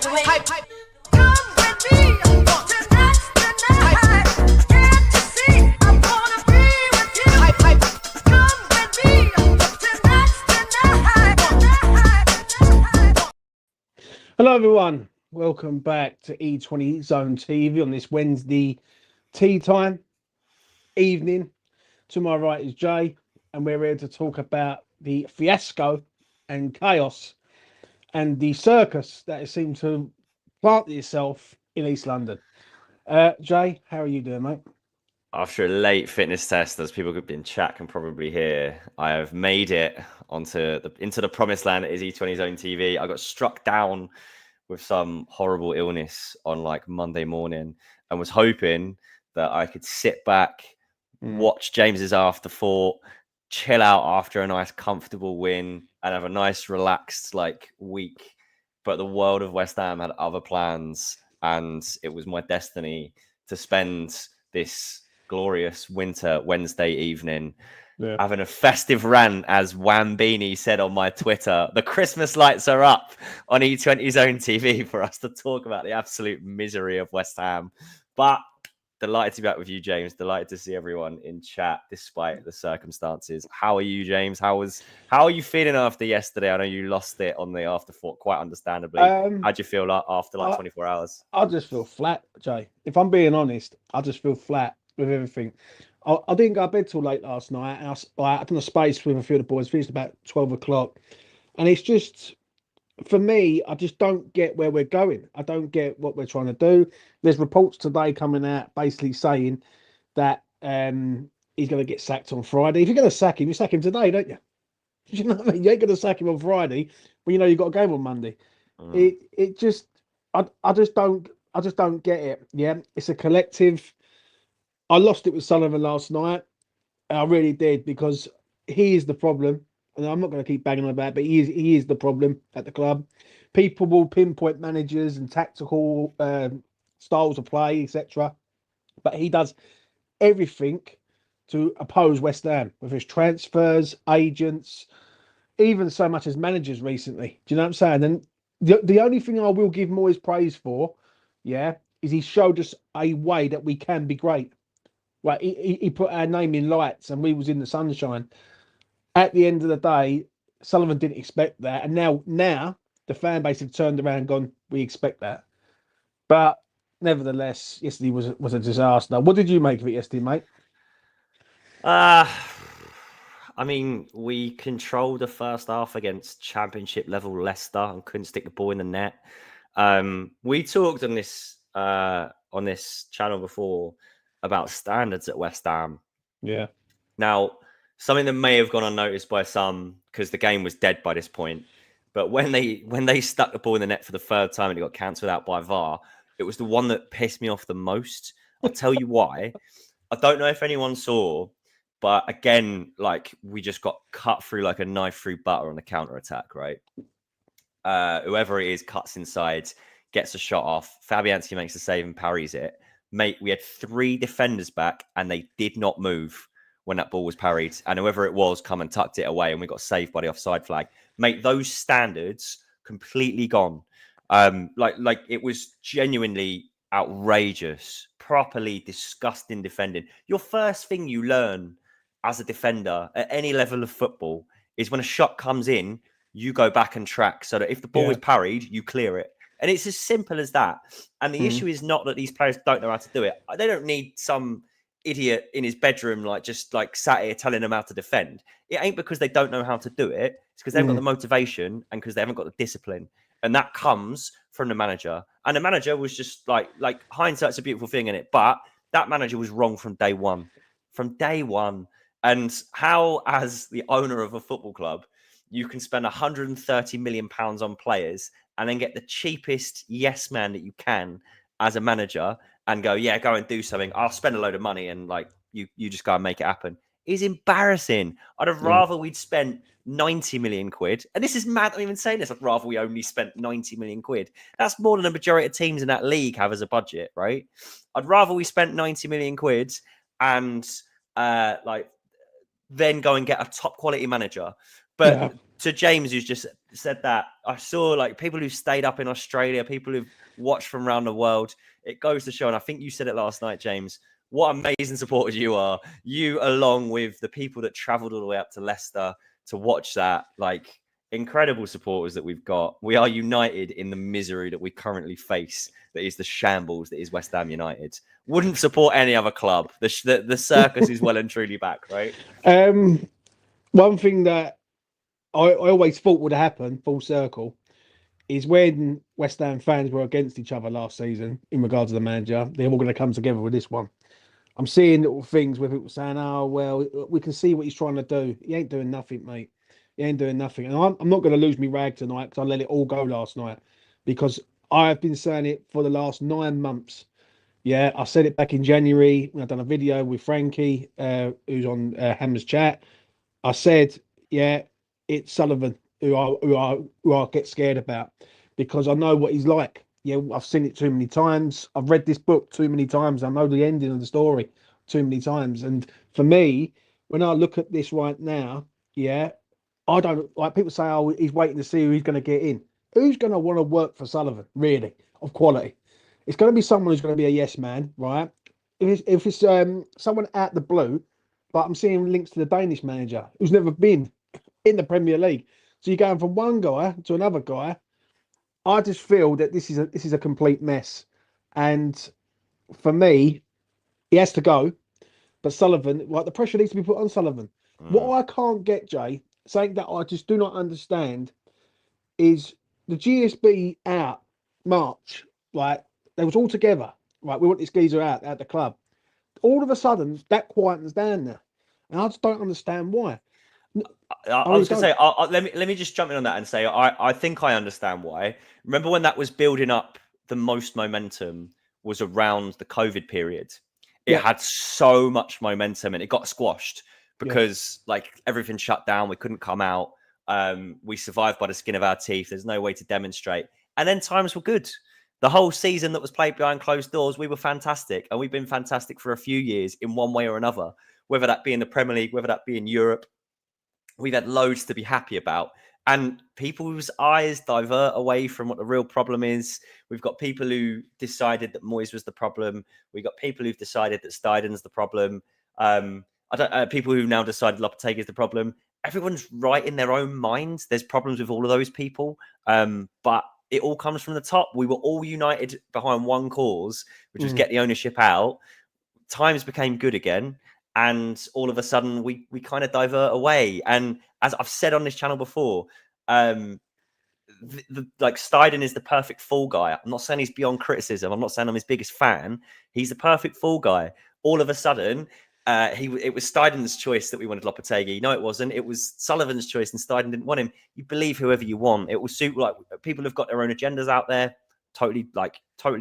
Hype. Come with me tonight. Scared to see, I wanna be with you. Hype. Come with me tonight. Hello everyone, welcome back to E20 Zone TV on this Wednesday tea time evening. To my right is Jay, and we're here to talk about the fiasco and chaos and the circus that has seemed to plant itself in East London. Jay, how are you doing, mate? After a late fitness test, as people in chat can probably hear, I have made it into the promised land that is E20 Zone TV. I got struck down with some horrible illness on like Monday morning and was hoping that I could sit back, watch James's afterthought, chill out after a nice comfortable win and have a nice relaxed like week. But the world of West Ham had other plans, and it was my destiny to spend this glorious winter Wednesday evening having a festive rant, as Wambini said on my Twitter. The Christmas lights are up on E20 Zone TV for us to talk about the absolute misery of West Ham. But delighted to be back with you, James. Delighted to see everyone in chat despite the circumstances. How are you, James? How are you feeling after yesterday? I know you lost it on the afterthought, quite understandably. How'd you feel after 24 hours? I just feel flat, Jay. If I'm being honest, I just feel flat with everything. I didn't go to bed till late last night, and I done a space with a few of the boys, finished about 12 o'clock. And it's just, for me, I just don't get where we're going. I don't get what we're trying to do. There's reports today coming out basically saying that he's going to get sacked on Friday. If you're going to sack him, you sack him today, don't you? You know what I mean? You ain't going to sack him on Friday when you know you've got a game on Monday. It just, I just don't get it. Yeah, it's a collective. I lost it with Sullivan last night. I really did, because he is the problem. And I'm not going to keep banging on about it, but he is the problem at the club. People will pinpoint managers and tactical styles of play, etc. But he does everything to oppose West Ham with his transfers, agents, even so much as managers recently. Do you know what I'm saying? And the only thing I will give Moyes praise for, is he showed us a way that we can be great. Right, he put our name in lights and we was in the sunshine. At the end of the day, Sullivan didn't expect that, and now the fan base have turned around and gone, we expect that. But nevertheless, yesterday was a disaster. What did you make of it yesterday, mate? I mean, we controlled the first half against Championship level Leicester and couldn't stick the ball in the net. We talked on this channel before about standards at West Ham. Yeah. Now, something that may have gone unnoticed by some, because the game was dead by this point, but when they stuck the ball in the net for the third time and it got cancelled out by VAR, it was the one that pissed me off the most. I'll tell you why. I don't know if anyone saw, but again, like, we just got cut through like a knife through butter on the counter attack, right? Whoever it is cuts inside, gets a shot off. Fabianski makes the save and parries it. Mate, we had 3 defenders back and they did not move when that ball was parried. And whoever it was come and tucked it away and we got saved by the offside flag. Mate, those standards completely gone. Like it was genuinely outrageous, properly disgusting defending. Your first thing you learn as a defender at any level of football is when a shot comes in, you go back and track so that if the ball is parried, you clear it. And it's as simple as that. And the issue is not that these players don't know how to do it. They don't need some idiot in his bedroom, just sat here telling them how to defend. It ain't because they don't know how to do it. It's because they haven't got the motivation and because they haven't got the discipline. And that comes from the manager. And the manager was just like hindsight's a beautiful thing in it. But that manager was wrong from day one. From day one. And how, as the owner of a football club, you can spend £130 million on players and then get the cheapest yes man that you can as a manager and go and do something. I'll spend a load of money and you just go and make it happen. Is embarrassing. I'd have rather we'd spent 90 million quid. And this is mad. I'm even saying this. I'd rather we only spent 90 million quid. That's more than a majority of teams in that league have as a budget, right? I'd rather we spent 90 million quid and then go and get a top quality manager. But to James, who's just said that, I saw like people who stayed up in Australia, people who've watched from around the world. It goes to show, and I think you said it last night, James, what amazing supporters you are. You, along with the people that travelled all the way up to Leicester to watch that, like incredible supporters that we've got. We are united in the misery that we currently face. That is the shambles that is West Ham United. Wouldn't support any other club. The circus is well and truly back, right? One thing that I always thought would happen, full circle, is when West Ham fans were against each other last season in regards to the manager, they're all going to come together with this one. I'm seeing little things where people saying, "Oh, well, we can see what he's trying to do. He ain't doing nothing, mate. He ain't doing nothing." And I'm not going to lose me rag tonight because I let it all go last night, because I've been saying it for the last 9 months. Yeah, I said it back in January when I done a video with Frankie, who's on Hammer's chat. I said, yeah, it's Sullivan who I get scared about, because I know what he's like. Yeah, I've seen it too many times. I've read this book too many times. I know the ending of the story too many times. And for me, when I look at this right now, yeah, I don't like people say, "Oh, he's waiting to see who he's going to get in." Who's going to want to work for Sullivan, really, of quality? It's going to be someone who's going to be a yes man, right? If it's someone out the blue, but I'm seeing links to the Danish manager who's never been in the Premier League. So you're going from one guy to another guy. I just feel that this is a complete mess, and for me, he has to go. But Sullivan, like, the pressure needs to be put on Sullivan. What I can't get, Jay, something that I just do not understand, is the GSB out March. Like, they was all together. Right, we want this geezer out at the club. All of a sudden, that quietens down now, and I just don't understand why. I was going to say, let me just jump in on that and say, I think I understand why. Remember when that was building up, the most momentum was around the COVID period. It had so much momentum and it got squashed because like everything shut down. We couldn't come out. We survived by the skin of our teeth. There's no way to demonstrate. And then times were good. The whole season that was played behind closed doors, we were fantastic. And we've been fantastic for a few years in one way or another, whether that be in the Premier League, whether that be in Europe. We've had loads to be happy about. And people's eyes divert away from what the real problem is. We've got people who decided that Moyes was the problem. We've got people who've decided that Steiden's the problem. People who've now decided Lopetegui is the problem. Everyone's right in their own minds. There's problems with all of those people. But it all comes from the top. We were all united behind one cause, which was get the ownership out. Times became good again. And all of a sudden, we kind of divert away. And as I've said on this channel before, like Steiden is the perfect fall guy. I'm not saying he's beyond criticism. I'm not saying I'm his biggest fan. He's the perfect fall guy. All of a sudden, it was Steiden's choice that we wanted Lopetegui. No, it wasn't. It was Sullivan's choice, and Steiden didn't want him. You believe whoever you want. It will suit, like, people have got their own agendas out there. Totally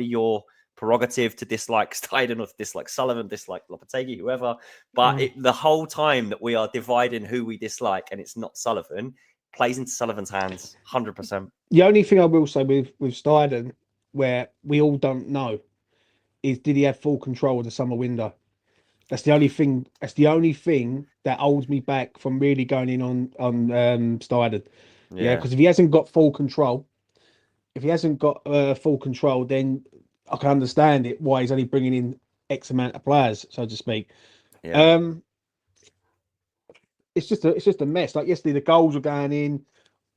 your prerogative to dislike Steiden or to dislike Sullivan, dislike Lopetegui, whoever. But the whole time that we are dividing who we dislike, and it's not Sullivan, plays into Sullivan's hands, 100%. The only thing I will say with Steiden, where we all don't know, is did he have full control of the summer window? That's the only thing. That's the only thing that holds me back from really going in on Steiden. Yeah, because if he hasn't got full control, then I can understand it why he's only bringing in X amount of players, so to speak. Yeah. It's just a mess. Like yesterday, the goals were going in.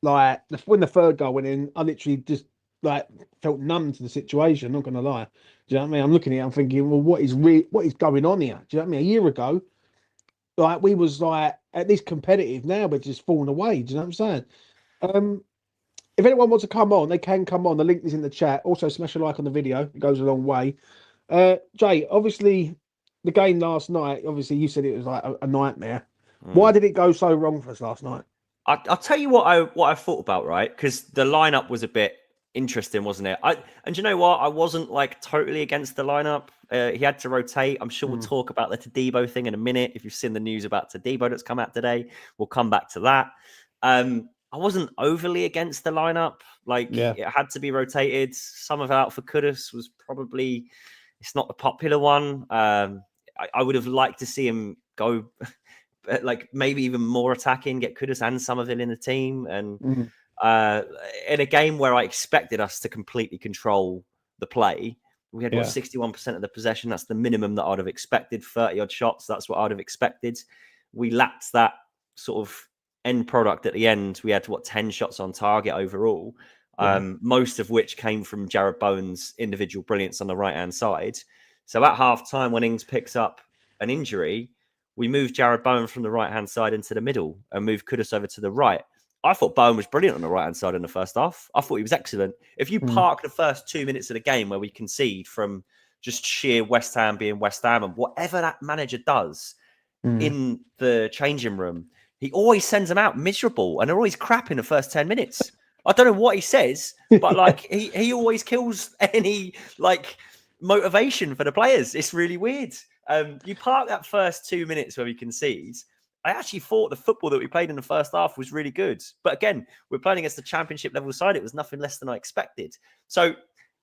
Like when the third goal went in, I literally just like felt numb to the situation. Not gonna lie. Do you know what I mean? I'm looking at it, I'm thinking, well, what is going on here? Do you know what I mean? A year ago, like, we was like at least competitive. Now we're just falling away. Do you know what I'm saying? If anyone wants to come on, they can come on. The link is in the chat. Also, smash a like on the video. It goes a long way. Jay, obviously, the game last night, obviously, you said it was like a nightmare. Why did it go so wrong for us last night? I'll tell you what I thought about, right? Because the lineup was a bit interesting, wasn't it? And you know what? I wasn't like totally against the lineup. He had to rotate. I'm sure we'll talk about the Todibo thing in a minute. If you've seen the news about Todibo that's come out today, we'll come back to that. I wasn't overly against the lineup. Like, it had to be rotated. Some of out for Kudus was probably, it's not the popular one. I would have liked to see him go like maybe even more attacking, get Kudus and Somerville in the team. And Mm. in a game where I expected us to completely control the play, we had 61% of the possession. That's the minimum that I'd have expected. 30 odd shots. That's what I'd have expected. We lacked that sort of end product at the end. We had 10 shots on target overall, most of which came from Jared Bowen's individual brilliance on the right hand side. So at half time, when Ings picks up an injury, we moved Jared Bowen from the right hand side into the middle and moved Kudus over to the right. I thought Bowen was brilliant on the right hand side in the first half. I thought he was excellent. If you park the first 2 minutes of the game where we concede from just sheer West Ham being West Ham, and whatever that manager does in the changing room, he always sends them out miserable, and they're always crap in the first 10 minutes. I don't know what he says, but like he always kills any like motivation for the players. It's really weird. You park that first 2 minutes where we concede. I actually thought the football that we played in the first half was really good. But again, we're playing against the championship level side. It was nothing less than I expected. So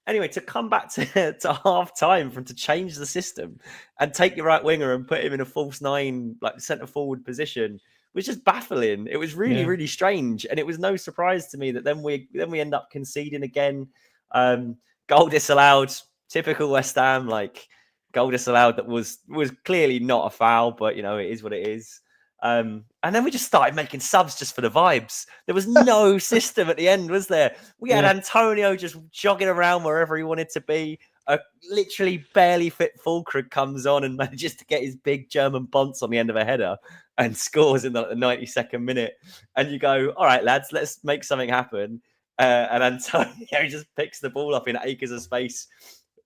anyway, to come back to half time to change the system and take your right winger and put him in a false nine, like centre forward position, was just baffling. It was really, really strange. And it was no surprise to me that then we end up conceding again. Goal disallowed, typical West Ham, like goal disallowed that was clearly not a foul, but it is what it is. And then we just started making subs just for the vibes. There was no system at the end, was there? We had Antonio just jogging around wherever he wanted to be. A literally barely fit Fulkrug comes on and manages to get his big German bonce on the end of a header and scores in the 92nd minute. And you go, all right, lads, let's make something happen. And Antonio just picks the ball up in acres of space.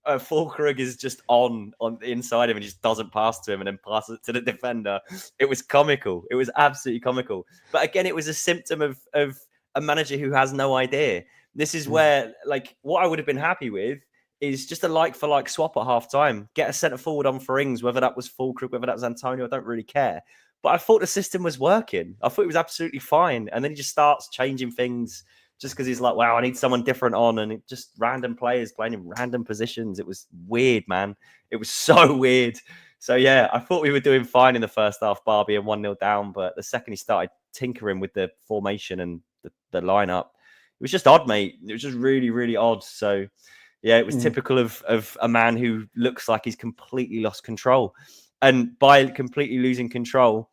Fulkrug is just on the inside of him and just doesn't pass to him and then passes it to the defender. It was comical. It was absolutely comical. But again, it was a symptom of a manager who has no idea. This is where, like, what I would have been happy with is just a like-for-like swap at half-time. Get a centre-forward on for Ings, whether that was Fulkrug, whether that was Antonio, I don't really care. But I thought the system was working. I thought it was absolutely fine. And then he just starts changing things just because he's like, wow, I need someone different on. And it just random players playing in random positions. It was weird, man. It was so weird. So, yeah, I thought we were doing fine in the first half, bar being 1-0 down. But the second he started tinkering with the formation and the lineup, it was just odd, mate. It was just really, really odd. So, yeah, it was typical of a man who looks like he's completely lost control. And by completely losing control,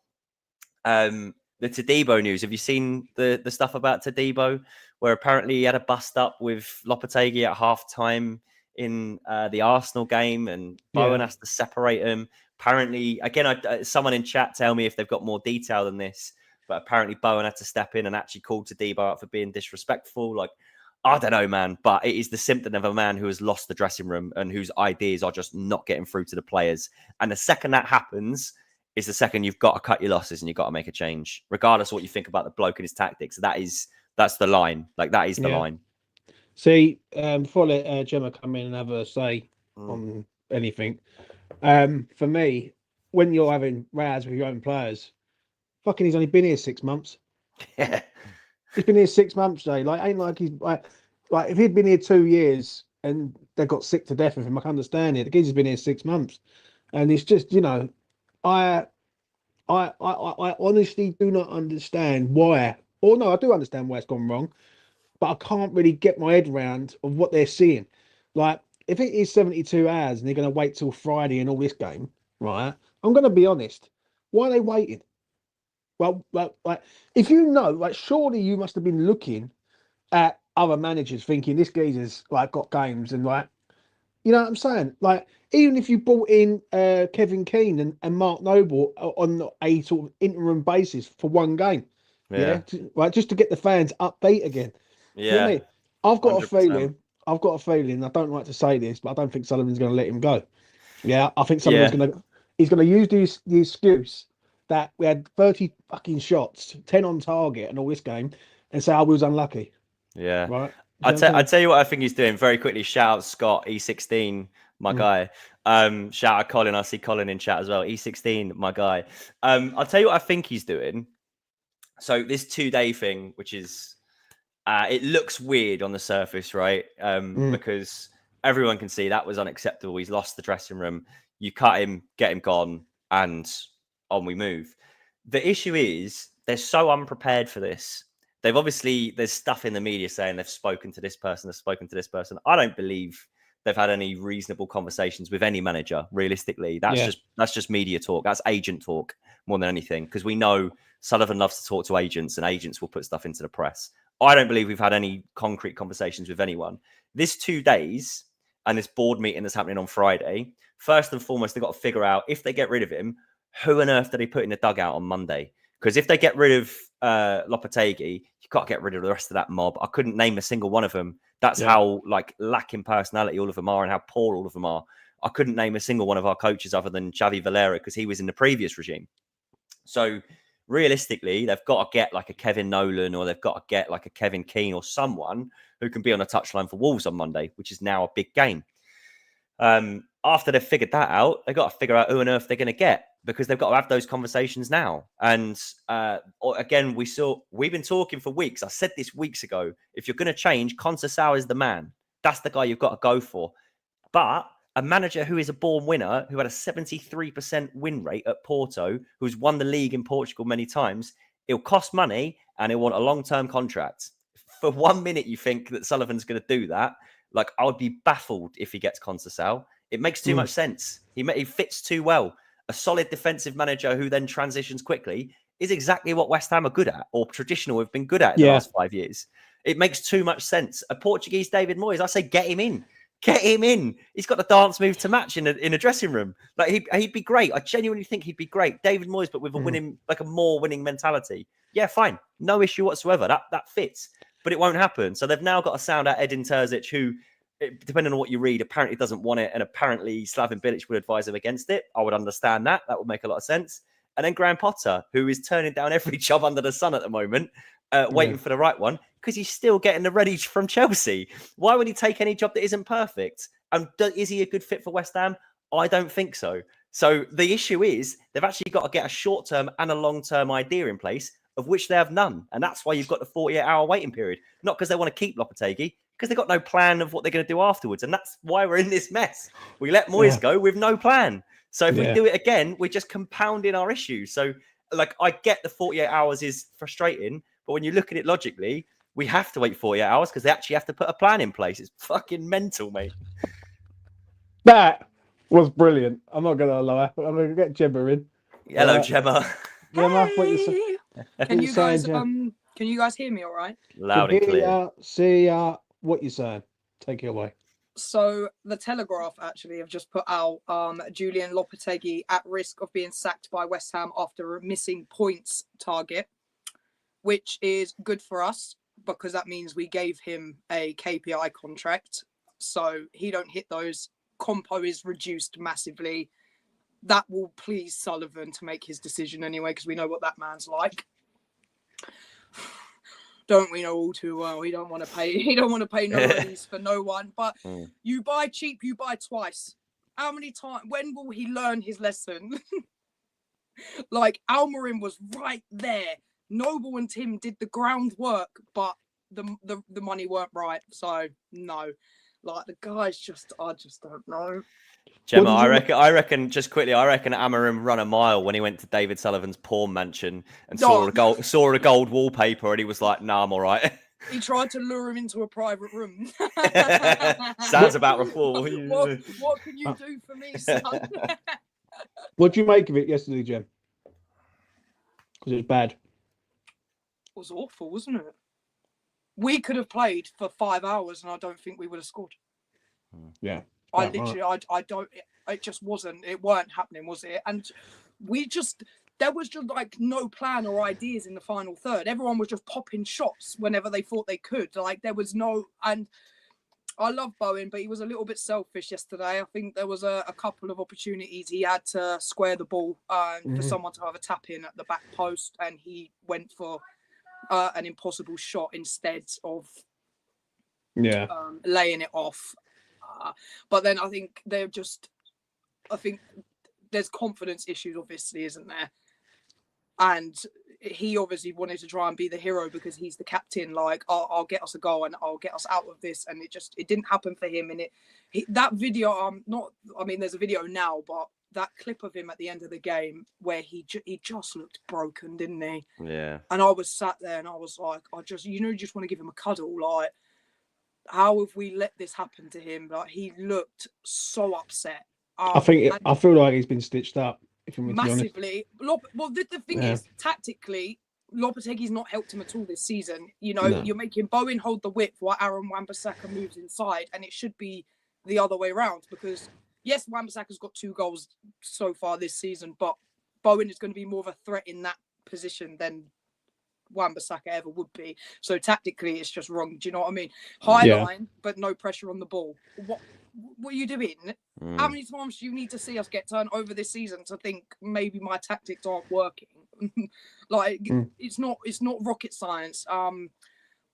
the Todibo news. Have you seen the stuff about Todibo, where apparently he had a bust up with Lopetegui at half-time in the Arsenal game, and Bowen has to separate him? Apparently, again, someone in chat tell me if they've got more detail than this, but apparently Bowen had to step in and actually call Todibo out for being disrespectful. Like, I don't know, man, but it is the symptom of a man who has lost the dressing room and whose ideas are just not getting through to the players. And the second that happens is the second you've got to cut your losses and you've got to make a change, regardless of what you think about the bloke and his tactics. That's the line. Like, that is the line. See, before I let Gemma come in and have a say on anything, for me, when you're having rows with your own players, fucking, he's only been here 6 months. Yeah. He's been here 6 months, Jay. Like, ain't like he's like if he'd been here 2 years and they got sick to death of him, I can understand it. The kid's been here 6 months, and it's just, I honestly do not understand why. Or no, I do understand why it's gone wrong, but I can't really get my head around of what they're seeing. Like, if it is 72 hours and they're going to wait till Friday and all this game, right? I'm going to be honest. Why are they waiting? Well, like, if surely you must have been looking at other managers thinking this geezer's like got games and like, you know what I'm saying? Like, even if you brought in Kevin Keane and Mark Noble on a sort of interim basis for one game, just to get the fans upbeat again. Yeah, you know what I mean? I've got 100%. a feeling. I don't like to say this, but I don't think Sullivan's going to let him go. Yeah, I think Sullivan's he's going to use the excuse that we had 30 fucking shots, 10 on target, and all this game, and say I was unlucky. Yeah, right. I'd tell you what I think he's doing very quickly. Shout out Scott E16, my guy. Shout out Colin. I see Colin in chat as well. E16, my guy. I'll tell you what I think he's doing. So this 2-day thing, which is it looks weird on the surface, right? Because everyone can see that was unacceptable. He's lost the dressing room. You cut him, get him gone, and on we move. the issue is they're so unprepared for this. There's stuff in the media saying they've spoken to this person, they've spoken to this person. I don't believe they've had any reasonable conversations with any manager. Realistically, that's just media talk. That's agent talk more than anything, because we know Sullivan loves to talk to agents, and agents will put stuff into the press. I don't believe we've had any concrete conversations with anyone. This 2 days and this board meeting that's happening on Friday, first and foremost, they've got to figure out, if they get rid of him, who on earth do they put in the dugout on Monday? Because if they get rid of Lopetegui, you got to get rid of the rest of that mob. I couldn't name a single one of them. That's how lacking personality all of them are, and how poor all of them are. I couldn't name a single one of our coaches other than Xavi Valera, because he was in the previous regime. So realistically, they've got to get like a Kevin Nolan, or they've got to get like a Kevin Keane, or someone who can be on a touchline for Wolves on Monday, which is now a big game. After they've figured that out, they've got to figure out who on earth they're going to get, because they've got to have those conversations now. And again, we've been talking for weeks. I said this weeks ago. If you're going to change, Conceição is the man. That's the guy you've got to go for. But a manager who is a born winner, who had a 73% win rate at Porto, who's won the league in Portugal many times, it'll cost money and he'll want a long-term contract. For 1 minute, you think that Sullivan's going to do that. Like, I would be baffled if he gets Conceição. It makes too much sense. He fits too well. A solid defensive manager who then transitions quickly is exactly what West Ham are good at, or traditional have been good at in the last 5 years. It makes too much sense. A Portuguese David Moyes, I say get him in. Get him in. He's got the dance move to match in a dressing room. Like, he'd be great. I genuinely think he'd be great. David Moyes, but with a winning, like a more winning mentality. Yeah, fine. No issue whatsoever. That fits. But it won't happen. So they've now got to sound out Edin Terzic, who, depending on what you read, apparently doesn't want it, and apparently Slaven Bilic would advise him against it. I would understand that. That would make a lot of sense. And then Graham Potter, who is turning down every job under the sun at the moment, waiting for the right one, because he's still getting the ready from Chelsea. Why would he take any job that isn't perfect? And is he a good fit for West Ham? I don't think so. So the issue is they've actually got to get a short-term and a long-term idea in place, of which they have none. And that's why you've got the 48-hour waiting period. Not because they want to keep Lopetegui, because they've got no plan of what they're going to do afterwards. And that's why we're in this mess. We let Moyes go with no plan. So if we do it again, we're just compounding our issues. So, like, I get the 48 hours is frustrating, but when you look at it logically, we have to wait 48 hours because they actually have to put a plan in place. It's fucking mental, mate. That was brilliant. I'm not going to lie. I'm going to get Gemma in. Hello, Gemma. Gemma, what you say? Can you guys hear me all right? Loud and clear. See what you're saying. Take it away. So the Telegraph actually have just put out Julen Lopetegui at risk of being sacked by West Ham after a missing points target, which is good for us because that means we gave him a KPI contract. So he don't hit those. Compo is reduced massively. That will please Sullivan to make his decision anyway, because we know what that man's like. Don't we know all too well? He don't want to pay. He don't want to pay no release for no one. But you buy cheap, you buy twice. How many times? When will he learn his lesson? Like, Almiron was right there. Noble and Tim did the groundwork, but the money weren't right. So no, like the guys I just don't know. Gemma, I reckon Amarim run a mile when he went to David Sullivan's porn mansion and saw a gold wallpaper, and he was like, "Nah, I'm all right." He tried to lure him into a private room. Sounds about rapport. What can you do for me, son? What do you make of it yesterday, Jem? Because it was bad. It was awful, wasn't it? We could have played for 5 hours, and I don't think we would have scored. Yeah. I don't, it just wasn't, it weren't happening, was it? And there was just like no plan or ideas in the final third. Everyone was just popping shots whenever they thought they could. Like, there was no, and I love Bowen, but he was a little bit selfish yesterday. I think there was a couple of opportunities he had to square the ball for someone to have a tap in at the back post, and he went for an impossible shot instead of laying it off. But then I think there's confidence issues, obviously, isn't there? And he obviously wanted to try and be the hero because he's the captain. Like, I'll get us a goal and I'll get us out of this. And it didn't happen for him. And that video, there's a video now, but that clip of him at the end of the game where he just looked broken, didn't he? Yeah. And I was sat there and I was like, you just want to give him a cuddle. Like, how have we let this happen to him? Like, he looked so upset. I feel like he's been stitched up. If I'm massively. Well, the thing Yeah. is, tactically, Lopetegui's not helped him at all this season. You know, No. you're making Bowen hold the whip while Aaron Wan-Bissaka moves inside, and it should be the other way around because, yes, Wan-Bissaka's got 2 goals so far this season, but Bowen is going to be more of a threat in that position than Wan-Bissaka ever would be. So tactically, it's just wrong. Do you know what I mean? High line, but no pressure on the ball. What are you doing? How many times do you need to see us get turned over this season to think maybe my tactics aren't working? It's not rocket science.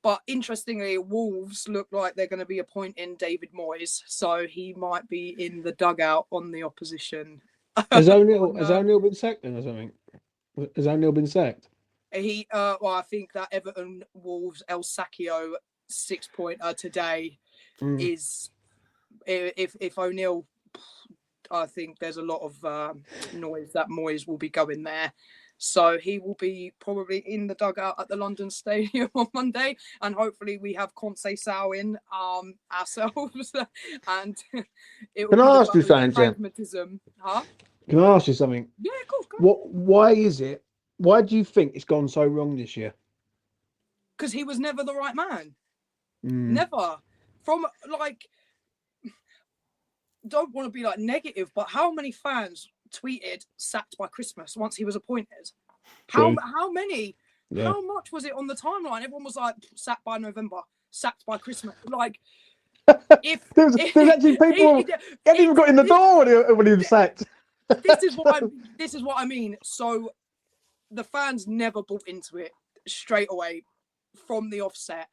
But interestingly, Wolves look like they're going to be appointing David Moyes, so he might be in the dugout on the opposition. Has O'Neill been sacked then or something? Has O'Neill been sacked? Well, I think that Everton Wolves El Sacchio 6-pointer today is if O'Neill. I think there's a lot of noise that Moyes will be going there. So he will be probably in the dugout at the London Stadium on Monday. And hopefully we have Conceição in ourselves. And it will Can I ask you something, Jen? pragmatism. Huh? Can I ask you something? Yeah, of course. Go on. Why do you think it's gone so wrong this year? Because he was never the right man. Never. From don't want to be negative, but how many fans tweeted sacked by Christmas once he was appointed? How many? Yeah. How much was it on the timeline? Everyone was like sacked by November, sacked by Christmas. If there's actually people he hadn't even got in the door when he was sacked. This is what I mean. So the fans never bought into it straight away from the offset.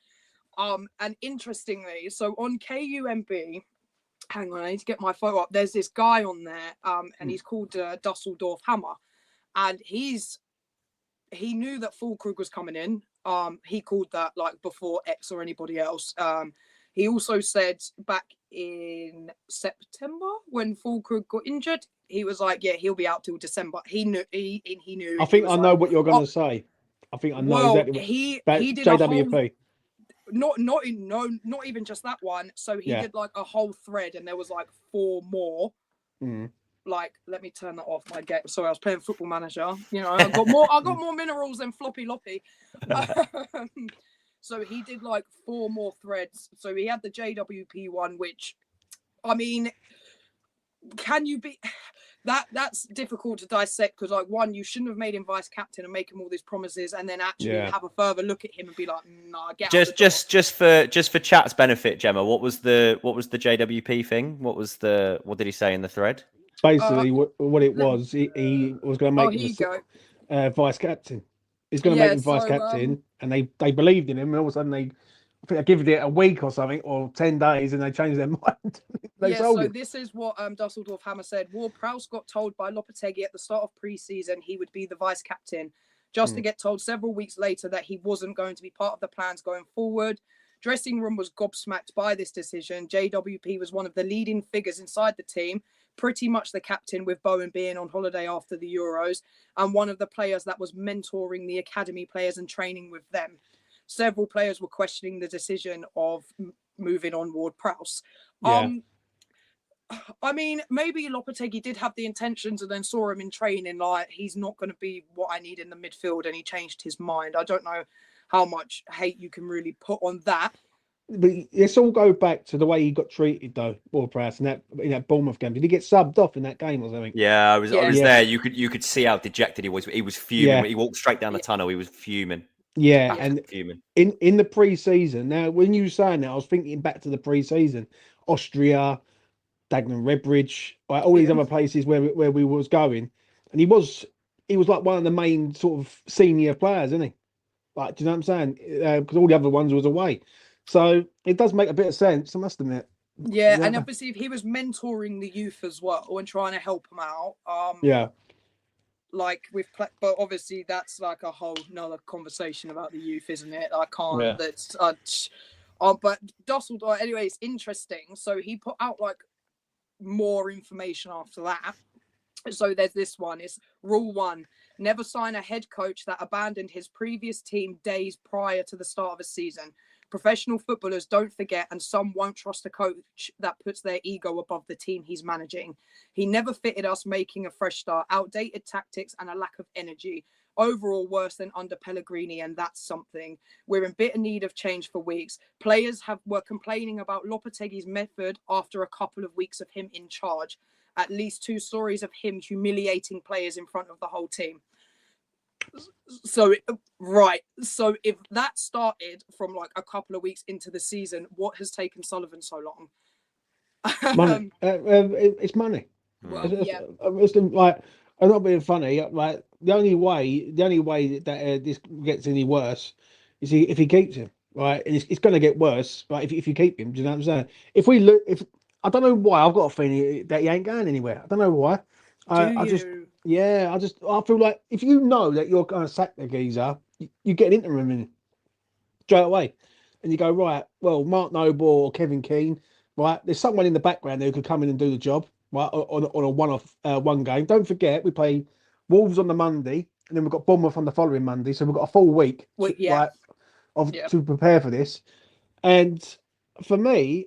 And interestingly, so on KUMB. Hang on, I need to get my photo up. There's this guy on there, and he's called Dusseldorf Hammer, and he knew that Fulkrug was coming in. He called that before X or anybody else. He also said back in September when Fulkrug got injured, he was like, "Yeah, he'll be out till December." He knew. He knew. I think I know what you're going to say. I think I know exactly what he did JWP. Not even just that one. So he did a whole thread, and there was 4 more. Let me turn that off. My game. Sorry, I was playing Football Manager. You know, I got more minerals than Floppy Loppy. So he did 4 more threads. So he had the JWP one, which, I mean, can you be? That's difficult to dissect because one, you shouldn't have made him vice captain and make him all these promises, and then actually have a further look at him and be like, nah, get out. Just for chat's benefit, Gemma, what was the JWP thing? What did he say in the thread? Basically, what it was, he was going to make him vice captain. He's going to make him vice captain, and they believed in him. And all of a sudden, I think they give it a week or something, or 10 days, and they changed their mind. This is what Dusseldorf Hammer said. Ward-Prowse got told by Lopetegui at the start of pre-season he would be the vice captain, just to get told several weeks later that he wasn't going to be part of the plans going forward. Dressing room was gobsmacked by this decision. JWP was one of the leading figures inside the team, pretty much the captain, with Bowen being on holiday after the Euros, and one of the players that was mentoring the academy players and training with them. Several players were questioning the decision of moving on Ward-Prowse. I mean, maybe Lopetegui did have the intentions and then saw him in training, he's not going to be what I need in the midfield, and he changed his mind. I don't know how much hate you can really put on that. But let's all go back to the way he got treated, though, Ward-Prowse, in that Bournemouth game. Did he get subbed off in that game or something? Yeah, I was there. You could see how dejected he was. He was fuming. Yeah. He walked straight down the tunnel. He was fuming. Yeah, and fuming. In the pre-season, now when you were saying that, I was thinking back to the pre-season, Austria, Dagenham, Redbridge, all these other places where we was going, and he was one of the main sort of senior players, isn't he? Do you know what I'm saying? Because all the other ones was away. So it does make a bit of sense, I must admit. Yeah, and obviously if he was mentoring the youth as well and trying to help them out. But obviously that's a whole nother conversation about the youth, isn't it? I can't. Yeah. That's. But Dusseldorf, anyway, it's interesting. So he put out more information after that. So there's this one. It's rule 1. Never sign a head coach that abandoned his previous team days prior to the start of a season. Professional footballers don't forget, and some won't trust a coach that puts their ego above the team he's managing. He never fitted us, making a fresh start, outdated tactics and a lack of energy. Overall, worse than under Pellegrini, and that's something. We're in bitter need of change for weeks. Players were complaining about Lopetegui's method after a couple of weeks of him in charge. At least 2 stories of him humiliating players in front of the whole team. So if that started from like a couple of weeks into the season, what has taken Sullivan so long? Money. It's money. Well, yeah. It's like, I'm not being funny. Like the only way that this gets any worse is if he keeps him, right? And it's going to get worse, right? If you keep him, do you know what I'm saying? If I don't know why, I've got a feeling that he ain't going anywhere. I don't know why. I feel like if you know that you're going to sack the geezer, you get an interim in straight away, and you go, right, well, Mark Noble or Kevin Keane, right? There's someone in the background who could come in and do the job, right? On a one-off one game. Don't forget, we play Wolves on the Monday, and then we've got Bournemouth on the following Monday, so we've got a full week to prepare for this. And for me,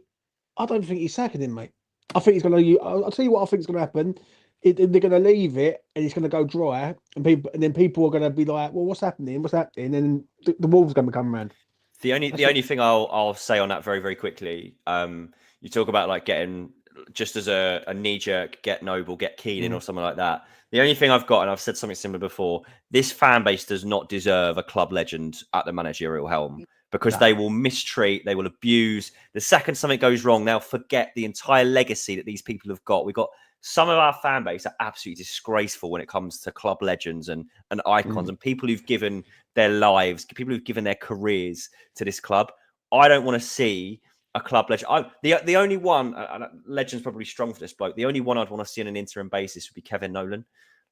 I don't think he's sacking him, mate. I think he's going to. I'll tell you what I think is going to happen. They're going to leave it, and it's going to go dry, and then people are going to be like, "Well, what's happening? What's happening?" And the Wolves going to come around. The only thing I'll say on that very, very quickly, you talk about like getting just as a knee jerk, get Noble, get Keane in or something like that. The only thing I've got, and I've said something similar before, this fan base does not deserve a club legend at the managerial helm, because they will mistreat, they will abuse. The second something goes wrong, they'll forget the entire legacy that these people have got. We've got some of our fan base are absolutely disgraceful when it comes to club legends and icons and people who've given their lives, people who've given their careers to this club. I don't want to see a club legend. The only one, legend's probably strong for this bloke, the only one I'd want to see on an interim basis would be Kevin Nolan.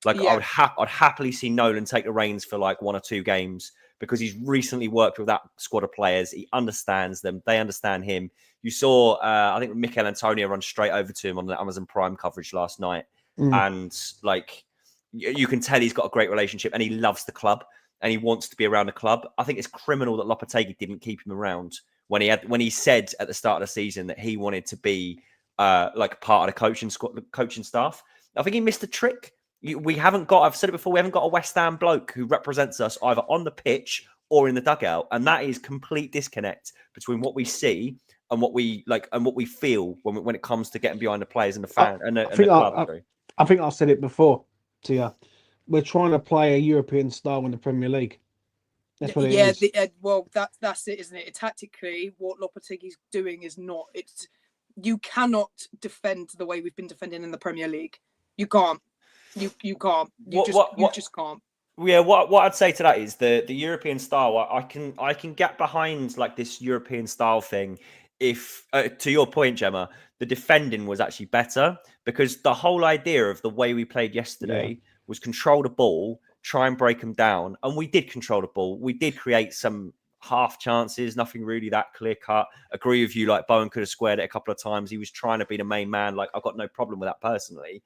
Like, I'd happily see Nolan take the reins for like 1 or 2 games, because he's recently worked with that squad of players. He understands them. They understand him. You saw, I think, Mikel Antonio run straight over to him on the Amazon Prime coverage last night. And like, you can tell he's got a great relationship and he loves the club and he wants to be around the club. I think it's criminal that Lopetegui didn't keep him around when he said at the start of the season that he wanted to be like part of the coaching staff. I think he missed a trick. We haven't got, I've said it before, we haven't got a West Ham bloke who represents us either on the pitch or in the dugout. And that is complete disconnect between what we see and what we like and what we feel when it comes to getting behind the players and the fan and the club. I think I said it before to you. We're trying to play a European style in the Premier League. That's what it is. Well, that's it, isn't it? Tactically, what Lopetegui's doing is not. You cannot defend the way we've been defending in the Premier League. You can't. You can't. You just can't. Yeah, what I'd say to that is the European style. I can get behind like this European style thing if, to your point, Gemma, the defending was actually better, because the whole idea of the way we played yesterday was control the ball, try and break them down, and we did control the ball. We did create some half chances, nothing really that clear cut. Agree with you, like Bowen could have squared it a couple of times. He was trying to be the main man. Like, I've got no problem with that personally.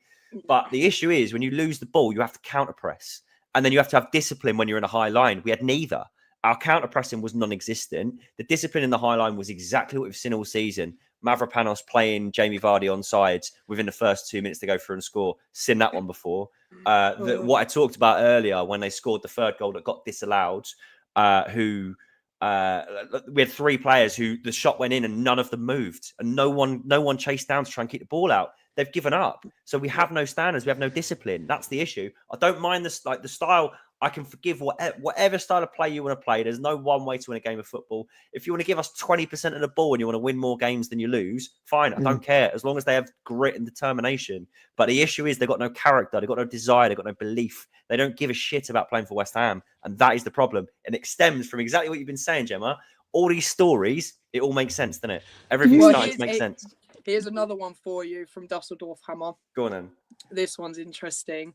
But the issue is when you lose the ball, you have to counter press. And then you have to have discipline when you're in a high line. We had neither. Our counter pressing was non-existent. The discipline in the high line was exactly what we've seen all season. Mavropanos playing Jamie Vardy on sides within the first 2 minutes to go through and score. Seen that one before. What I talked about earlier when they scored the third goal that got disallowed, we had 3 players who the shot went in and none of them moved, and no one chased down to try and keep the ball out. They've given up. So we have no standards. We have no discipline. That's the issue. I don't mind this, like the style. I can forgive whatever style of play you want to play. There's no one way to win a game of football. If you want to give us 20% of the ball and you want to win more games than you lose, fine. I don't care, as long as they have grit and determination. But the issue is they've got no character. They've got no desire. They've got no belief. They don't give a shit about playing for West Ham. And that is the problem. And it stems from exactly what you've been saying, Gemma. All these stories, it all makes sense, doesn't it? Everything's starting to make sense. Here's another one for you from Dusseldorf Hammer. Go on then. This one's interesting.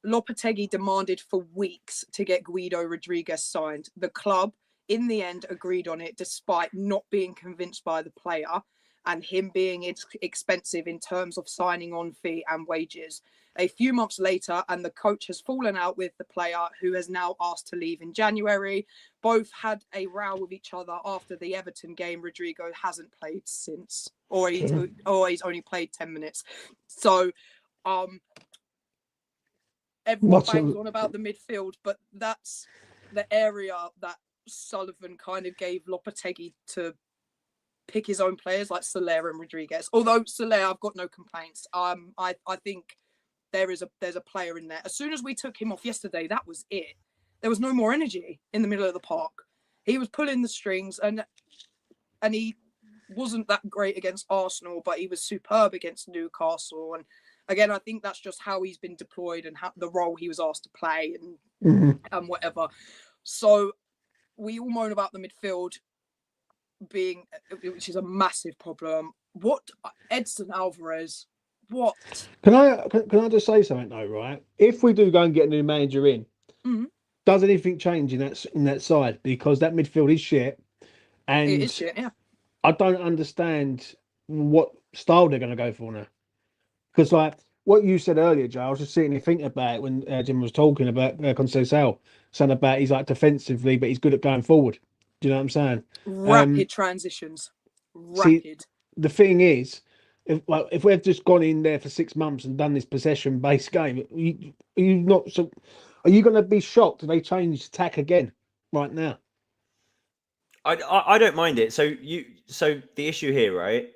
Lopetegui demanded for weeks to get Guido Rodriguez signed. The club, in the end, agreed on it despite not being convinced by the player. and him being expensive in terms of signing on fee and wages. A few months later, and the coach has fallen out with the player who has now asked to leave in January. Both had a row with each other after the Everton game. Rodrigo hasn't played since, or he's only played 10 minutes. So everyone bangs on about the midfield, but that's the area that Sullivan kind of gave Lopetegui to pick his own players like Soler and Rodriguez. Although Soler, I've got no complaints. I think there's a player in there. As soon as we took him off yesterday, that was it. There was no more energy in the middle of the park. He was pulling the strings, and he wasn't that great against Arsenal, but he was superb against Newcastle. And again, I think that's just how he's been deployed and the role he was asked to play and whatever. So we all moan about the midfield which is a massive problem. What Edson Alvarez? What? Can I just say something though, right? If we do go and get a new manager in, does anything change in that side? Because that midfield is shit, and it is shit. Yeah, I don't understand what style they're going to go for now. Because like what you said earlier, Joe, I was just sitting here thinking about it when Jim was talking about Conceição, saying about he's like defensively, but he's good at going forward. Do you know what I'm saying? Rapid transitions. Rapid. See, the thing is, if we've just gone in there for 6 months and done this possession-based game, are you going to be shocked if they change tack again right now? I don't mind it. So the issue here, right?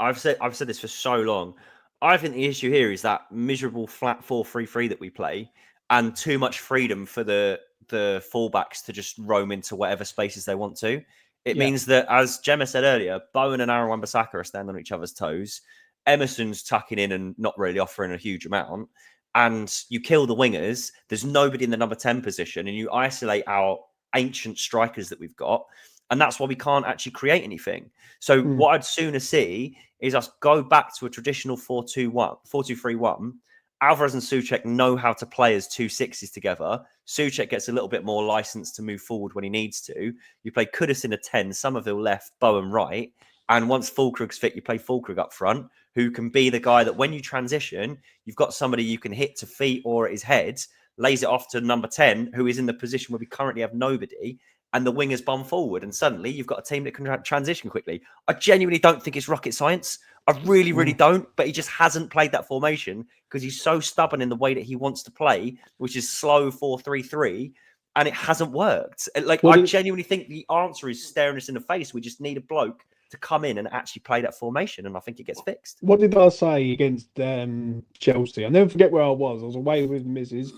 I've said this for so long. I think the issue here is that miserable flat 4-3-3 that we play, and too much freedom for the fullbacks to just roam into whatever spaces they want to. It means that, as Gemma said earlier, Bowen and Aaron Wan-Bissaka are standing on each other's toes. Emerson's tucking in and not really offering a huge amount. And you kill the wingers. There's nobody in the number 10 position, and you isolate our ancient strikers that we've got. And that's why we can't actually create anything. So what I'd sooner see is us go back to a traditional 4-2-3-1. Alvarez and Souček know how to play as 2 6s together. Souček gets a little bit more license to move forward when he needs to. You play Kudus in a 10, Somerville left, Bowen right. And once Fulkrug's fit, you play Fulkrug up front, who can be the guy that when you transition, you've got somebody you can hit to feet or at his head, lays it off to number 10, who is in the position where we currently have nobody, and the wingers bomb forward. And suddenly you've got a team that can transition quickly. I genuinely don't think it's rocket science. I really, really don't. But he just hasn't played that formation because he's so stubborn in the way that he wants to play, which is slow 4-3-3, and it hasn't worked. I genuinely think the answer is staring us in the face. We just need a bloke to come in and actually play that formation, and I think it gets fixed. What did I say against Chelsea? I'll never forget where I was. I was away with Mrs.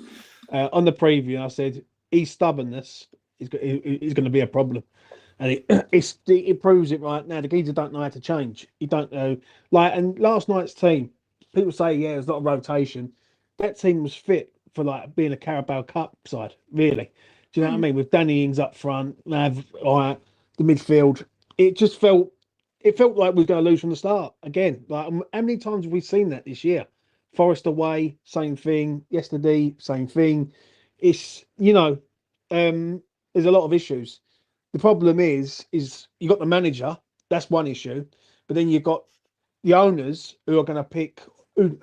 On the preview, I said, his stubbornness is going to be a problem. And it proves it right now. The geezer don't know how to change. He don't know. And last night's team, people say, yeah, there's a lot of rotation. That team was fit for being a Carabao Cup side, really. Do you know what I mean? With Danny Ings up front, the midfield. It just felt like we were going to lose from the start again. How many times have we seen that this year? Forest away, same thing. Yesterday, same thing. It's, there's a lot of issues. The problem is you got the manager. That's one issue. But then you've got the owners who are going to pick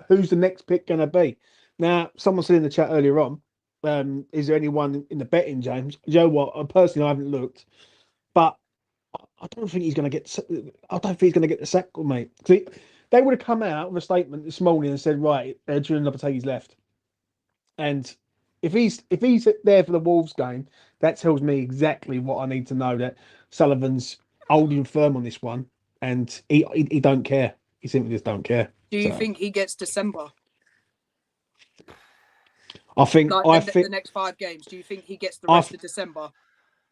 who's the next pick going to be. Now, someone said in the chat earlier on, is there anyone in the betting, James? You know what? Personally, I haven't looked, but I don't think he's going to get. I don't think he's going to get the sack, mate. See, they would have come out with a statement this morning and said, right, Julen Lopetegui's left, and if he's there for the Wolves game, that tells me exactly what I need to know, that Sullivan's holding firm on this one, and he don't care. He simply just don't care. Do you think he gets December? I think the next 5 games. Do you think he gets the rest of December?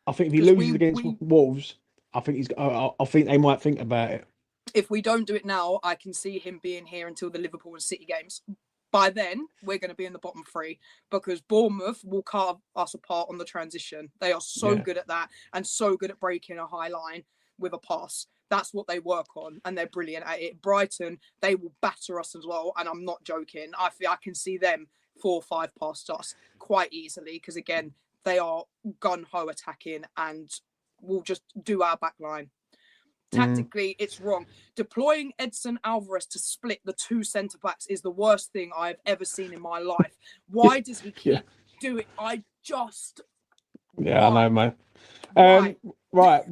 I think if he loses against Wolves, I think they might think about it. If we don't do it now, I can see him being here until the Liverpool and City games. By then, we're going to be in the bottom 3 because Bournemouth will carve us apart on the transition. They are so good at that and so good at breaking a high line with a pass. That's what they work on, and they're brilliant at it. Brighton, they will batter us as well, and I'm not joking. I can see them 4 or 5 past us quite easily because, again, they are gun-ho attacking and will just do our back line. Tactically, it's wrong. Deploying Edson Alvarez to split the two centre backs is the worst thing I've ever seen in my life. Why does he keep doing? I just. Yeah, why? I know, mate. Why? Right,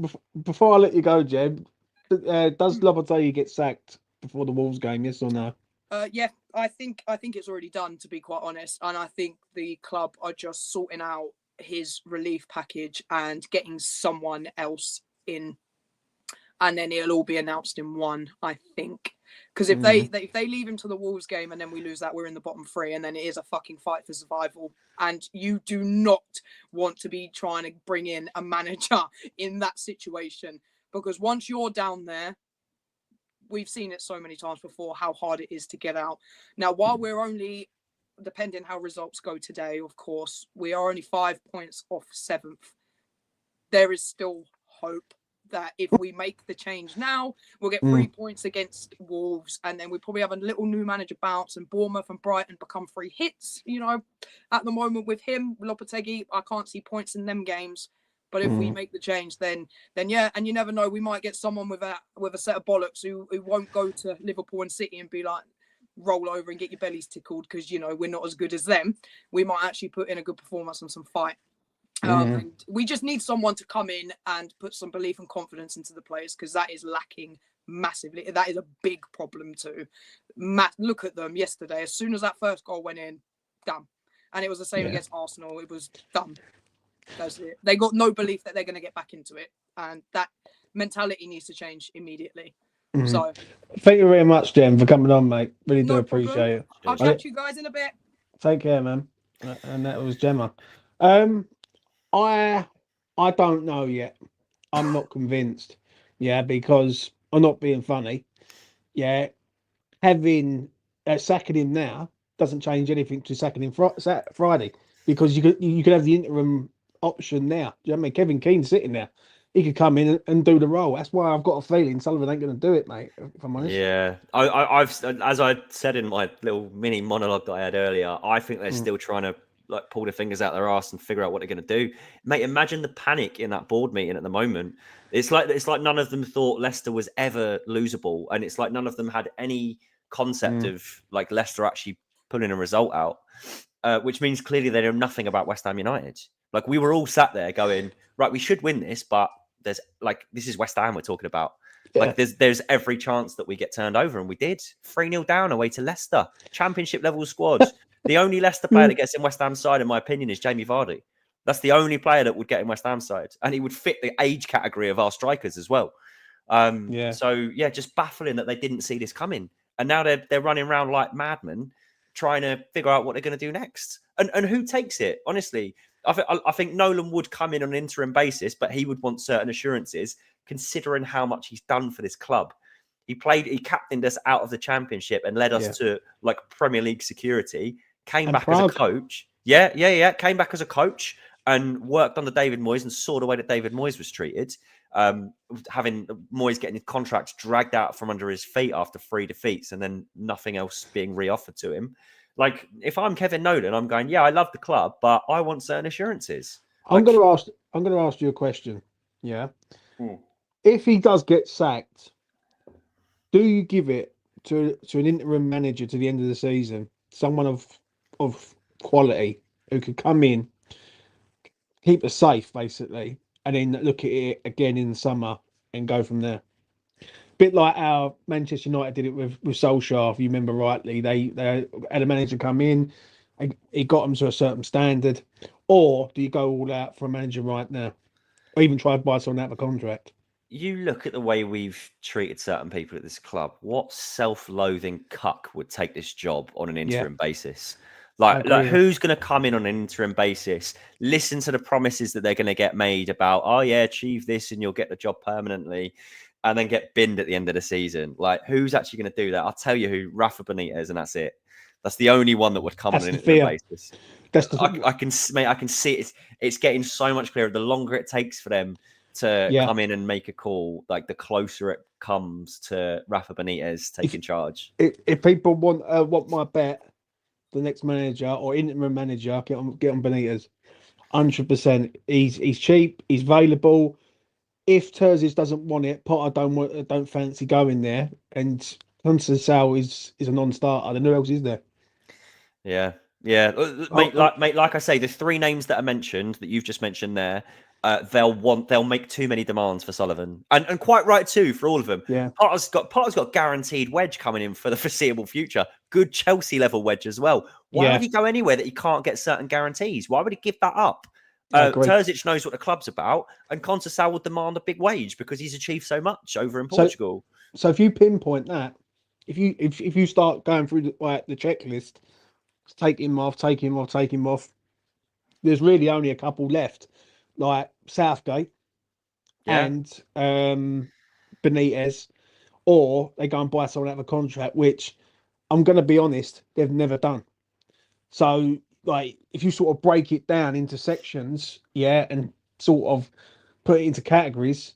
before I let you go, Jeb, does Lopetegui get sacked before the Wolves game? Yes or no? Yeah, I think it's already done, to be quite honest, and I think the club are just sorting out his relief package and getting someone else in, and then it'll all be announced in one, I think. Because if they leave him to the Wolves game and then we lose that, we're in the bottom three, and then it is a fucking fight for survival. And you do not want to be trying to bring in a manager in that situation, because once you're down there, we've seen it so many times before how hard it is to get out. Now, while we're only, depending how results go today, of course, we are only 5 points off 7th. There is still hope that if we make the change now, we'll get 3 points against Wolves, and then we probably have a little new manager bounce, and Bournemouth and Brighton become 3 hits. You know, at the moment with him, Lopetegui, I can't see points in them games. But if we make the change, then yeah, and you never know, we might get someone with a set of bollocks who won't go to Liverpool and City and be like, roll over and get your bellies tickled because, you know, we're not as good as them. We might actually put in a good performance and some fight. And we just need someone to come in and put some belief and confidence into the players, because that is lacking massively. That is a big problem too. Look at them yesterday. As soon as that first goal went in, done. And it was the same against Arsenal. It was done. That's it. They got no belief that they're going to get back into it, and that mentality needs to change immediately. So, thank you very much, Jem, for coming on, mate. Really do No appreciate problem. it. I'll catch you guys in a bit. Take care, man. And that was Gemma. I don't know yet. I'm not convinced. Yeah, because I'm not being funny. Yeah, having sacking him now doesn't change anything to sacking him Friday, because you could have the interim option now. Do you know what I mean? Kevin Keane's sitting there. He could come in and do the role. That's why I've got a feeling Sullivan ain't going to do it, mate. If I'm honest. Yeah, I've as I said in my little mini monologue that I had earlier, I think they're still trying to like pull their fingers out their arse and figure out what they're going to do. Mate, imagine the panic in that board meeting at the moment. It's like none of them thought Leicester was ever losable, and it's like none of them had any concept of like Leicester actually pulling a result out, which means clearly they know nothing about West Ham United. Like, we were all sat there going, right, we should win this, but there's like, this is West Ham we're talking about. Yeah. Like, there's every chance that we get turned over, and we did. 3-0 down away to Leicester, championship level squad. The only Leicester player that gets in West Ham's side, in my opinion, is Jamie Vardy. That's the only player that would get in West Ham's side, and he would fit the age category of our strikers as well. So yeah, just baffling that they didn't see this coming, and now they're running around like madmen, trying to figure out what they're going to do next. And who takes it? Honestly, I think Nolan would come in on an interim basis, but he would want certain assurances, considering how much he's done for this club. He captained us out of the Championship and led us to like Premier League security. Came back as a coach. Came back as a coach and worked under David Moyes and saw the way that David Moyes was treated. Having Moyes getting his contract dragged out from under his feet after 3 defeats and then nothing else being reoffered to him. Like, if I'm Kevin Nolan, I'm going, yeah, I love the club, but I want certain assurances. I'm going to ask you a question. Yeah. If he does get sacked, do you give it to an interim manager to the end of the season, someone of quality who could come in, keep us safe, basically, and then look at it again in the summer and go from there? Bit like how Manchester United did it with Solskjaer, if you remember rightly. They had a manager come in, and he got them to a certain standard. Or do you go all out for a manager right now, or even try to buy someone out of a contract? You look at the way we've treated certain people at this club. What self-loathing cuck would take this job on an interim basis? Like who's going to come in on an interim basis, listen to the promises that they're going to get made about, oh yeah, achieve this and you'll get the job permanently, and then get binned at the end of the season? Like, who's actually going to do that? I'll tell you who, Rafa Benitez, and that's it. That's the only one that would come on an interim basis. I can see it's getting so much clearer. The longer it takes for them to come in and make a call, like the closer it comes to Rafa Benitez taking charge. If people want my bet, the next manager or interim manager, get on Benitez. 100%. He's cheap. He's available. if Terzic doesn't want it, Potter don't fancy going there, and Conceição is a non-starter, then who else is there? Yeah, yeah, Oh, mate. Like I say, the three names that are mentioned that you've just mentioned there, they'll make too many demands for Sullivan, and quite right too for all of them. yeah, Potter's got guaranteed wedge coming in for the foreseeable future. Good Chelsea level wedge as well. Why yeah, would he go anywhere that he can't get certain guarantees? Why would he give that up? I agree. Terzic knows what the club's about, and Conceição will demand a big wage because he's achieved so much over in So, Portugal. so if you pinpoint that, if you start going through the checklist, take him off, take him off, take him off. There's really only a couple left, like Southgate Yeah, and Benitez, or they go and buy someone out of a contract, which I'm going to be honest, they've never done. So, like, if you sort of break it down into sections, yeah, and sort of put it into categories,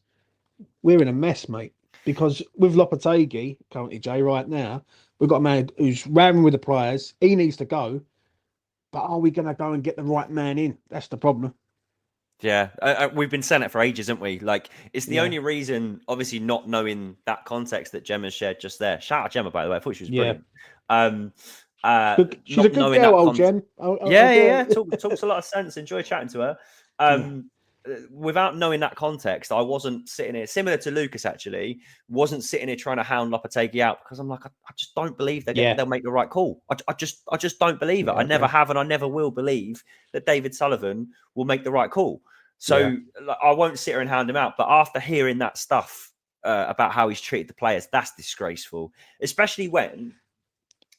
we're in a mess, mate. Because with Lopetegui, currently Jay, right now, we've got a man who's ramming with the players. He needs to go, but are we going to go and get the right man in? That's the problem. yeah. We've been saying it for ages, haven't we? Like, it's the Yeah. only reason, obviously, not knowing that context that Gemma shared just there. Shout out Gemma, by the way. I thought she was Yeah. brilliant. She's a good girl, old Jem. Yeah. Talks a lot of sense. Enjoy chatting to her. Without knowing that context, I wasn't sitting here, similar to Lucas actually, wasn't sitting here trying to hound Lopetegui out because I'm like, I just don't believe they'll make the right call. I just don't believe it. Yeah, I never okay. have, and I never will believe that David Sullivan will make the right call. So Yeah. like, I won't sit here and hound him out. But after hearing that stuff about how he's treated the players, that's disgraceful, especially when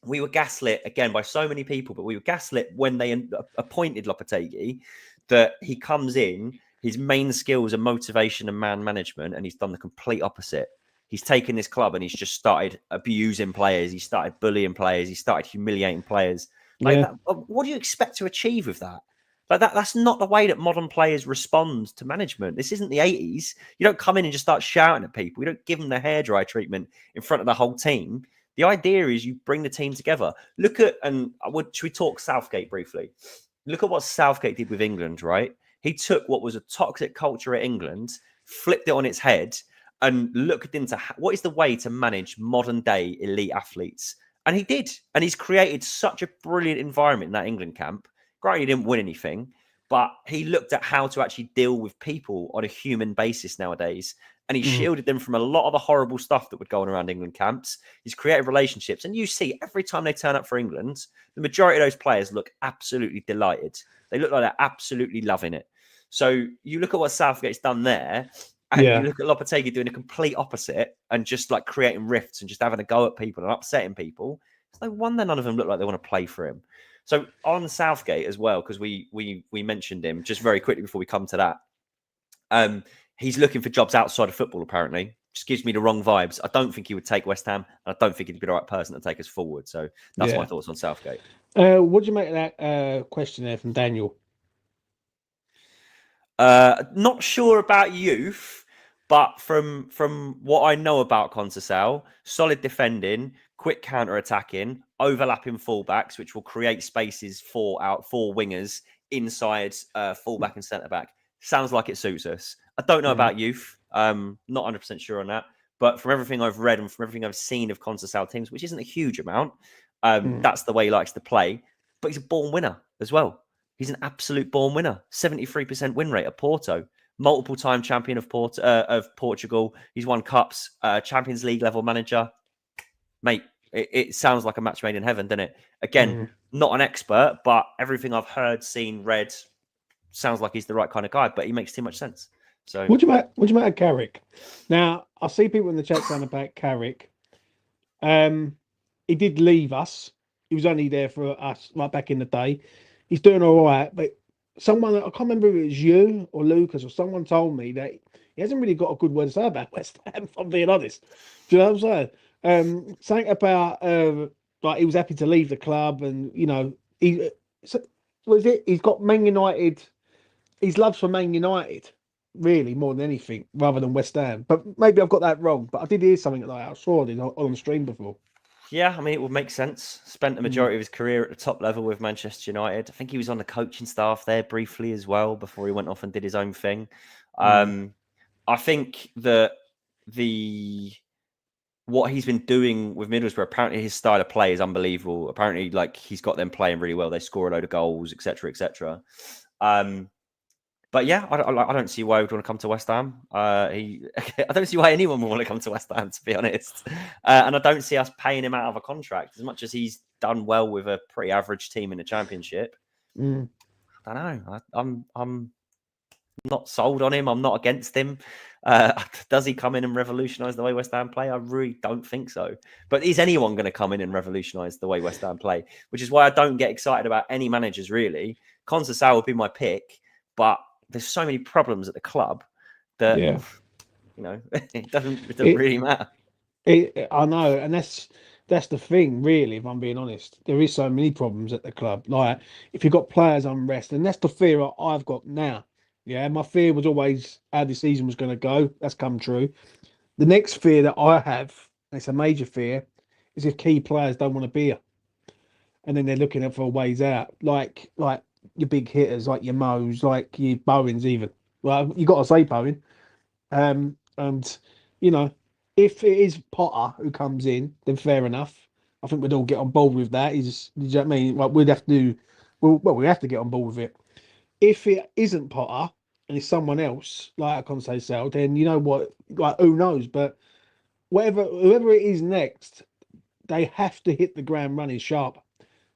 we were gaslit again by so many people, but we were gaslit when they appointed Lopetegui that he comes in, his main skills are motivation and man management, and he's done the complete opposite. He's taken this club and he's just started abusing players. He started bullying players. He started humiliating players. Like Yeah. that, what do you expect to achieve with that? Like that's not the way that modern players respond to management. This isn't the 80s. You don't come in and just start shouting at people. You don't give them the hairdryer treatment in front of the whole team. The idea is you bring the team together. Look at, should we talk Southgate briefly? Look at what Southgate did with England, right? He took what was a toxic culture at England, flipped it on its head, and looked into what is the way to manage modern day elite athletes. And he did. And he's created such a brilliant environment in that England camp. Granted, he didn't win anything, but he looked at how to actually deal with people on a human basis nowadays. And he shielded them from a lot of the horrible stuff that would go on around England camps. He's created relationships. And you see, every time they turn up for England, the majority of those players look absolutely delighted. They look like they're absolutely loving it. So you look at what Southgate's done there, and Yeah. you look at Lopetegui doing a complete opposite and just like creating rifts and just having a go at people and upsetting people. It's no wonder none of them look like they want to play for him. So on Southgate as well, because we mentioned him just very quickly before we come to that. He's looking for jobs outside of football, apparently. Just gives me the wrong vibes. I don't think he would take West Ham, and I don't think he'd be the right person to take us forward. So that's my thoughts on Southgate. What do you make of that question there from Daniel? Not sure about youth, but from what I know about Conceição, solid defending, quick counter-attacking, overlapping fullbacks, which will create spaces for wingers inside fullback and centre-back. Sounds like it suits us. I don't know about youth. Not 100% sure on that. But from everything I've read and from everything I've seen of Conceição teams, which isn't a huge amount, that's the way he likes to play. But he's a born winner as well. He's an absolute born winner. 73% win rate at Porto. Multiple-time champion of Portugal. He's won cups. Champions League level manager. Mate, it sounds like a match made in heaven, doesn't it? Again, not an expert, but everything I've heard, seen, read sounds like he's the right kind of guy, but he makes too much sense. So, What do you make of Carrick? Now, I see people in the chat saying about Carrick. He did leave us. He was only there for us right back in the day. He's doing all right, but someone, I can't remember if it was you or Lucas or someone told me that he hasn't really got a good word to say about West Ham, if I'm being honest. Do you know what I'm saying? Something about like he was happy to leave the club, and you know, he's got Man United. His love's for Man United, really, more than anything, rather than West Ham. But maybe I've got that wrong. But I did hear something like that. I saw it on the stream before. yeah, I mean, it would make sense. Spent the majority of his career at the top level with Manchester United. I think he was on the coaching staff there briefly as well before he went off and did his own thing. I think that what he's been doing with Middlesbrough, apparently his style of play is unbelievable. Apparently, like, he's got them playing really well. They score a load of goals, etc., etc. But yeah, I don't see why he would want to come to West Ham. I don't see why anyone would want to come to West Ham, to be honest. And I don't see us paying him out of a contract as much as he's done well with a pretty average team in the Championship. Mm. I don't know. I'm not sold on him. I'm not against him. Does he come in and revolutionise the way West Ham play? I really don't think so. But is anyone going to come in and revolutionise the way West Ham play? Which is why I don't get excited about any managers, really. Conceição would be my pick, but there's so many problems at the club that, Yeah. you know, it doesn't really matter. I know, and that's the thing, really. If I'm being honest, there is so many problems at the club. Like, if you've got players unrest, and that's the fear I've got now. Yeah, my fear was always how the season was going to go. That's come true. The next fear that I have, and it's a major fear, is if key players don't want to be here, and then they're looking for ways out, like your big hitters, like your Mo's, like your Bowens, even. Well, you got to say Bowen. And you know, if it is Potter who comes in, then fair enough. I think we'd all get on board with that. Do you know what I mean? Like, we'd have to, we have to get on board with it. If it isn't Potter and it's someone else, like Conceição, then you know what? Like, who knows? But whoever it is next, they have to hit the ground running sharp,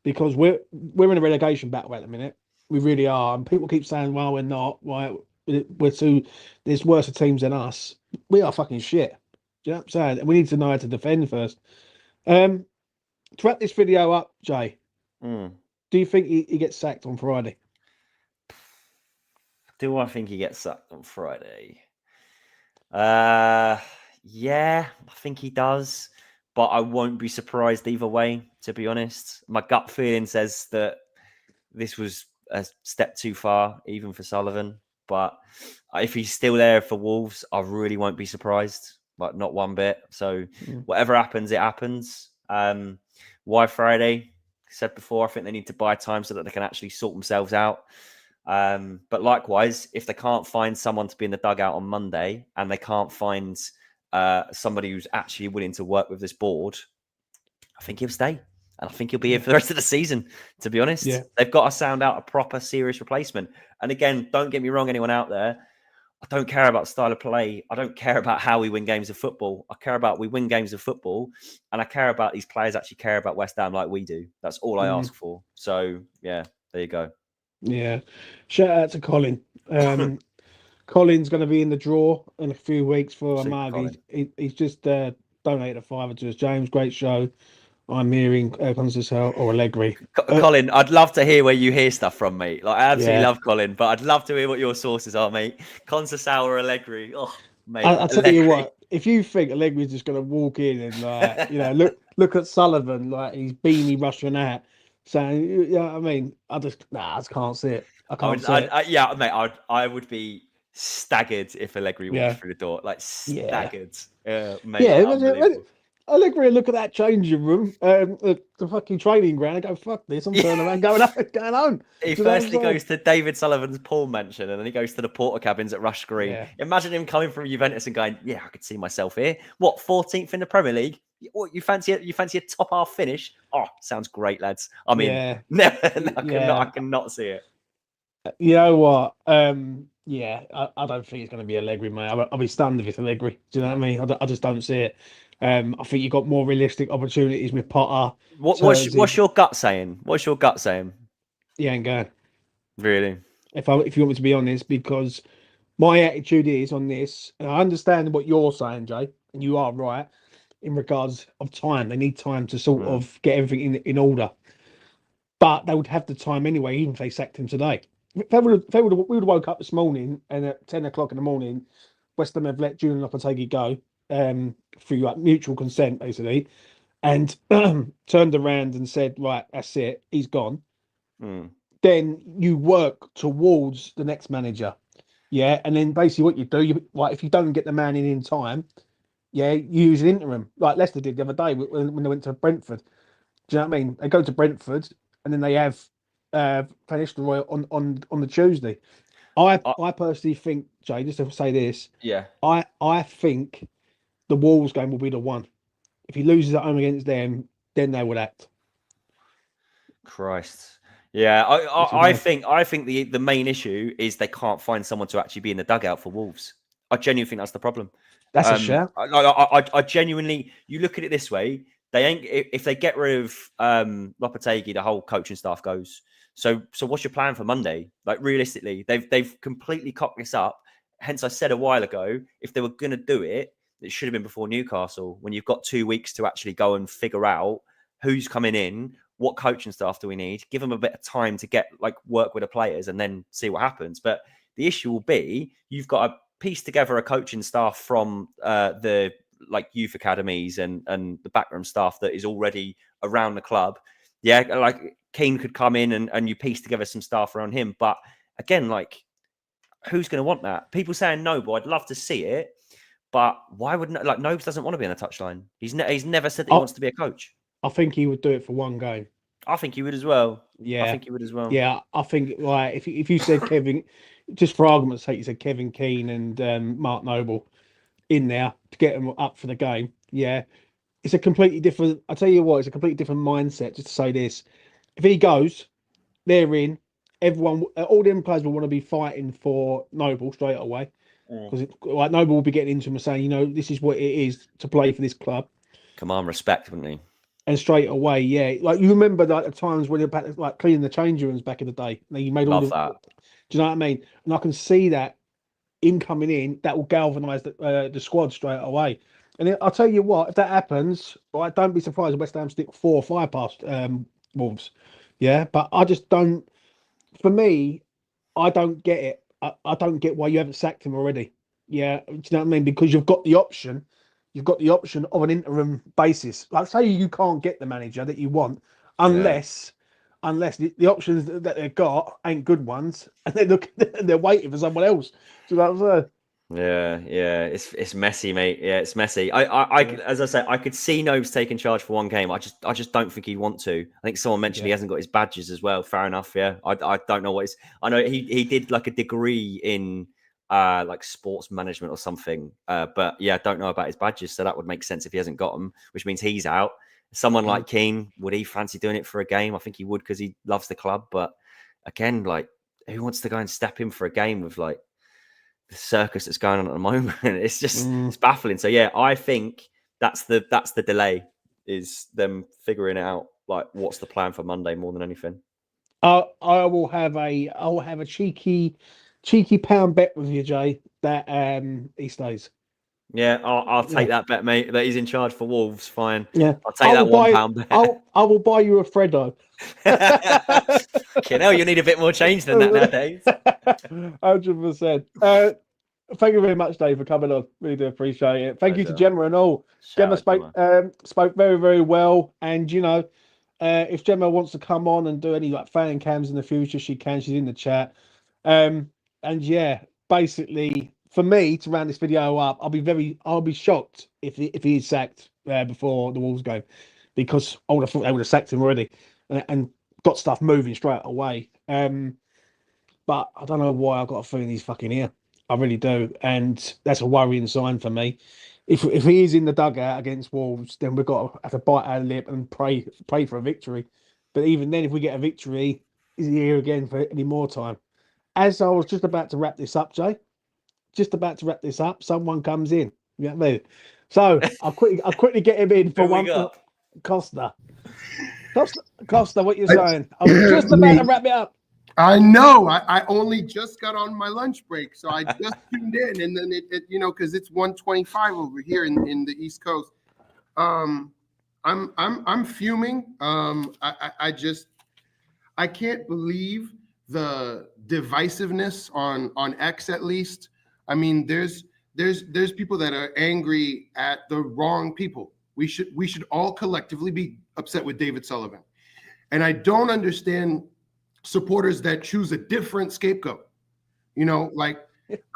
because we're in a relegation battle at the minute. We really are. And people keep saying, well, we're not. Right? There's worse teams than us. We are fucking shit. Do you know what I'm saying? And we need to know how to defend first. To wrap this video up, Jay, do you think he gets sacked on Friday? Do I think he gets sacked on Friday? Yeah, I think he does. But I won't be surprised either way, to be honest. My gut feeling says that this was a step too far, even for Sullivan. But if he's still there for Wolves, I really won't be surprised. Like, not one bit. So whatever happens, it happens. Why Friday? I said before, I think they need to buy time so that they can actually sort themselves out. But likewise, if they can't find someone to be in the dugout on Monday and they can't find somebody who's actually willing to work with this board, I think he'll stay. And I think he'll be here for the rest of the season, to be honest. Yeah. They've got to sound out a proper, serious replacement. And again, don't get me wrong, anyone out there, I don't care about style of play. I don't care about how we win games of football. I care about we win games of football. And I care about these players actually care about West Ham like we do. That's all I ask for. So, yeah, there you go. Yeah. Shout out to Colin. Colin's going to be in the draw in a few weeks for a mug. He's just donated a £5 to us. James, great show. I'm hearing Conceição or Allegri. Colin, I'd love to hear where you hear stuff from, mate. Like, I absolutely love Colin, but I'd love to hear what your sources are, mate. Conceição or Allegri. Oh, mate. I'll tell you what, if you think Allegri's just going to walk in and, like, you know, look at Sullivan, like he's beanie Russian hat, saying, you know what I mean? I just can't see it. I can't see it. Yeah, mate, I would be staggered if Allegri walked through the door. Like, staggered. Mate, unbelievable. Allegri, look at that changing room, the fucking training ground. I go, fuck this. I'm turning around, going home. He firstly goes to David Sullivan's porn mansion, and then he goes to the porter cabins at Rush Green. Yeah. Imagine him coming from Juventus and going, "Yeah, I could see myself here. What, 14th in the Premier League? What, you fancy a top half finish? Oh, sounds great, lads. I mean, I cannot see it. You know what? I don't think it's going to be Allegri, mate. I'll be stunned if it's Allegri. Do you know what I mean? I just don't see it. I think you've got more realistic opportunities with Potter. What's your gut saying? What's your gut saying? He ain't going. Really? If you want me to be honest, because my attitude is on this, and I understand what you're saying, Jay, and you are right in regards of time. They need time to sort of get everything in order. But they would have the time anyway, even if they sacked him today. We would have woke up this morning and at 10 o'clock in the morning, West Ham have let Julen Lopetegui go. Through like mutual consent, basically, and turned around and said, right, that's it, he's gone. Then you work towards the next manager, and then basically what you do, if you don't get the man in time, you use an interim, like Leicester did the other day when they went to Brentford. Do you know what I mean? They go to Brentford and then they have Van Nistelrooy on the Tuesday. I personally think, Jay, just to say this, Yeah. I think the Wolves game will be the one. If he loses at home against them, then they would act. Christ. Yeah, Which is I mad. think the main issue is they can't find someone to actually be in the dugout for Wolves. I genuinely think that's the problem. That's a shout. I genuinely, you look at it this way, they ain't if they get rid of Lopetegui, the whole coaching staff goes. So what's your plan for Monday? Like realistically, they've completely cocked this up. Hence, I said a while ago, if they were going to do it, it should have been before Newcastle. When you've got 2 weeks to actually go and figure out who's coming in, what coaching staff do we need? Give them a bit of time to get work with the players, and then see what happens. But the issue will be you've got to piece together a coaching staff from the youth academies and the backroom staff that is already around the club. Yeah, like Keane could come in and you piece together some staff around him. But again, who's going to want that? People saying Noble, I'd love to see it, but why would Noble doesn't want to be on a touchline. He's never said that he wants to be a coach. I think he would do it for one game. I think he would as well. Yeah, I think he would as well. Yeah, I think if you said Kevin, just for argument's sake, you said Kevin Keane and Mark Noble in there to get them up for the game. Yeah, it's a completely different. I tell you what, it's a completely different mindset. Just to say this, if he goes, they're in. Everyone, all them players will want to be fighting for Noble straight away because Noble will be getting into him and saying, this is what it is to play for this club. Command respect, wouldn't he? And straight away, yeah, you remember the times when you're cleaning the change rooms back in the day. You made all that. Do you know what I mean? And I can see that him coming in, that will galvanise the squad straight away. And I'll tell you what, if that happens, right, don't be surprised if West Ham stick 4 or 5 past Wolves. Yeah, but I just don't. For me, I don't get it. I don't get why you haven't sacked him already. Yeah, do you know what I mean? Because you've got the option. You've got the option of an interim basis. Like, say you can't get the manager that you want unless the options that they've got ain't good ones, and they're waiting for someone else. So that was Yeah, it's messy, mate. Yeah, it's messy. I as I said, I could see Nobes taking charge for one game. I just don't think he'd want to. I think someone mentioned he hasn't got his badges as well. Fair enough. Yeah, I don't know what his. I know he did a degree in sports management or something. But yeah, I don't know about his badges, so that would make sense if he hasn't got them, which means he's out. Someone like Keane, would he fancy doing it for a game? I think he would because he loves the club. But again, who wants to go and step in for a game with the circus that's going on at the moment? It's just it's baffling. So yeah, I think that's the delay, is them figuring out what's the plan for Monday more than anything. I will have a cheeky pound bet with you, Jay, that he stays. Yeah, I'll take that bet, mate. That he's in charge for Wolves. Fine. Yeah, I'll take that £1 bet. I will buy you a Freddo. You need a bit more change than that nowadays. 100%. Thank you very much, Dave, for coming on. Really do appreciate it. Thank you to Gemma and all. Gemma spoke very, very well. And if Gemma wants to come on and do any fan cams in the future, she can. She's in the chat. And yeah, basically, for me to round this video up, I'll be shocked if he is sacked before the Wolves game, because I would have thought they would have sacked him already and got stuff moving straight away. But I don't know why I've got a feeling he's fucking here. I really do, and that's a worrying sign for me. If he is in the dugout against Wolves, then we've got to have to bite our lip and pray for a victory. But even then, if we get a victory, is he here again for any more time? As I was just about to wrap this up, Jay, someone comes in. You know what I mean? So I'll quickly get him in for one. Costa, what you saying? I was just about to wrap it up. I know. I only just got on my lunch break, so I just tuned in, and then it because it's 1:25 over here in the East Coast. I'm fuming. I can't believe the divisiveness on X, at least. I mean, there's people that are angry at the wrong people. We should all collectively be upset with David Sullivan, and I don't understand supporters that choose a different scapegoat.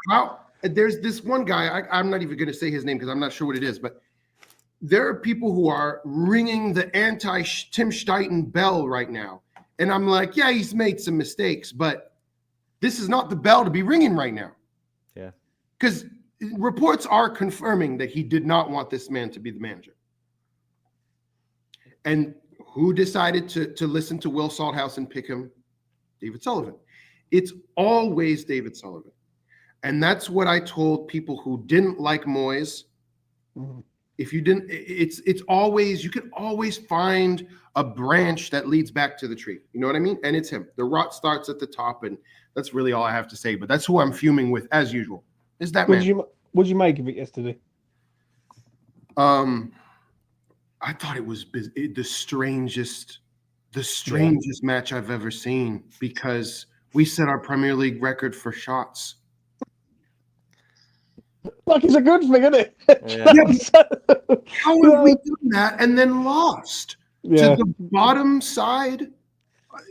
How there's this one guy, I'm not even going to say his name because I'm not sure what it is, but there are people who are ringing the anti-Tim Steiten bell right now. And I'm like, yeah, he's made some mistakes, but this is not the bell to be ringing right now. Yeah. Because reports are confirming that he did not want this man to be the manager. And who decided to listen to Will Salthouse and pick him? David Sullivan. It's always David Sullivan. And that's what I told people who didn't like Moyes. If you didn't, it's always, you can always find a branch that leads back to the tree. You know what I mean? And it's him. The rot starts at the top, and that's really all I have to say. But that's who I'm fuming with, as usual. Is that man? What did you make of it yesterday? I thought it was the strangest match I've ever seen, because we set our Premier League record for shots. Like, it's a good thing, isn't it? Yeah. How have we done that and then lost to the bottom side?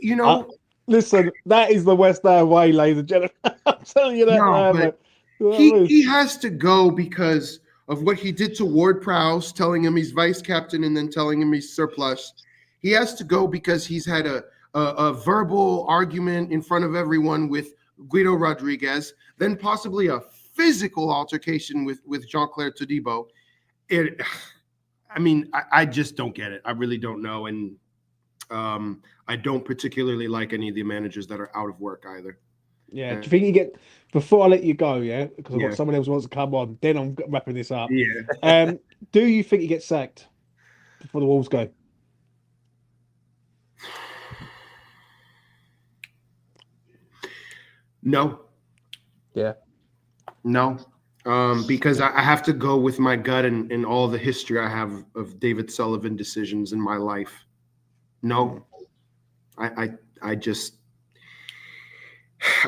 You know, listen, that is the West Ham way, ladies and gentlemen. I'm telling you that. No, but he has to go because of what he did to Ward-Prowse, telling him he's vice captain and then telling him he's surplus. He has to go because he's had a verbal argument in front of everyone with Guido Rodriguez, then possibly a physical altercation with Jean-Claire Todibo. I just don't get it. I really don't know. And I don't particularly like any of the managers that are out of work either. Yeah. Do you think you get, before I let you go, because I've got someone else who wants to come on, then I'm wrapping this up. Yeah. Do you think he gets sacked before the Wolves go? No. Yeah. No. Because I have to go with my gut and all the history I have of David Sullivan decisions in my life. No. I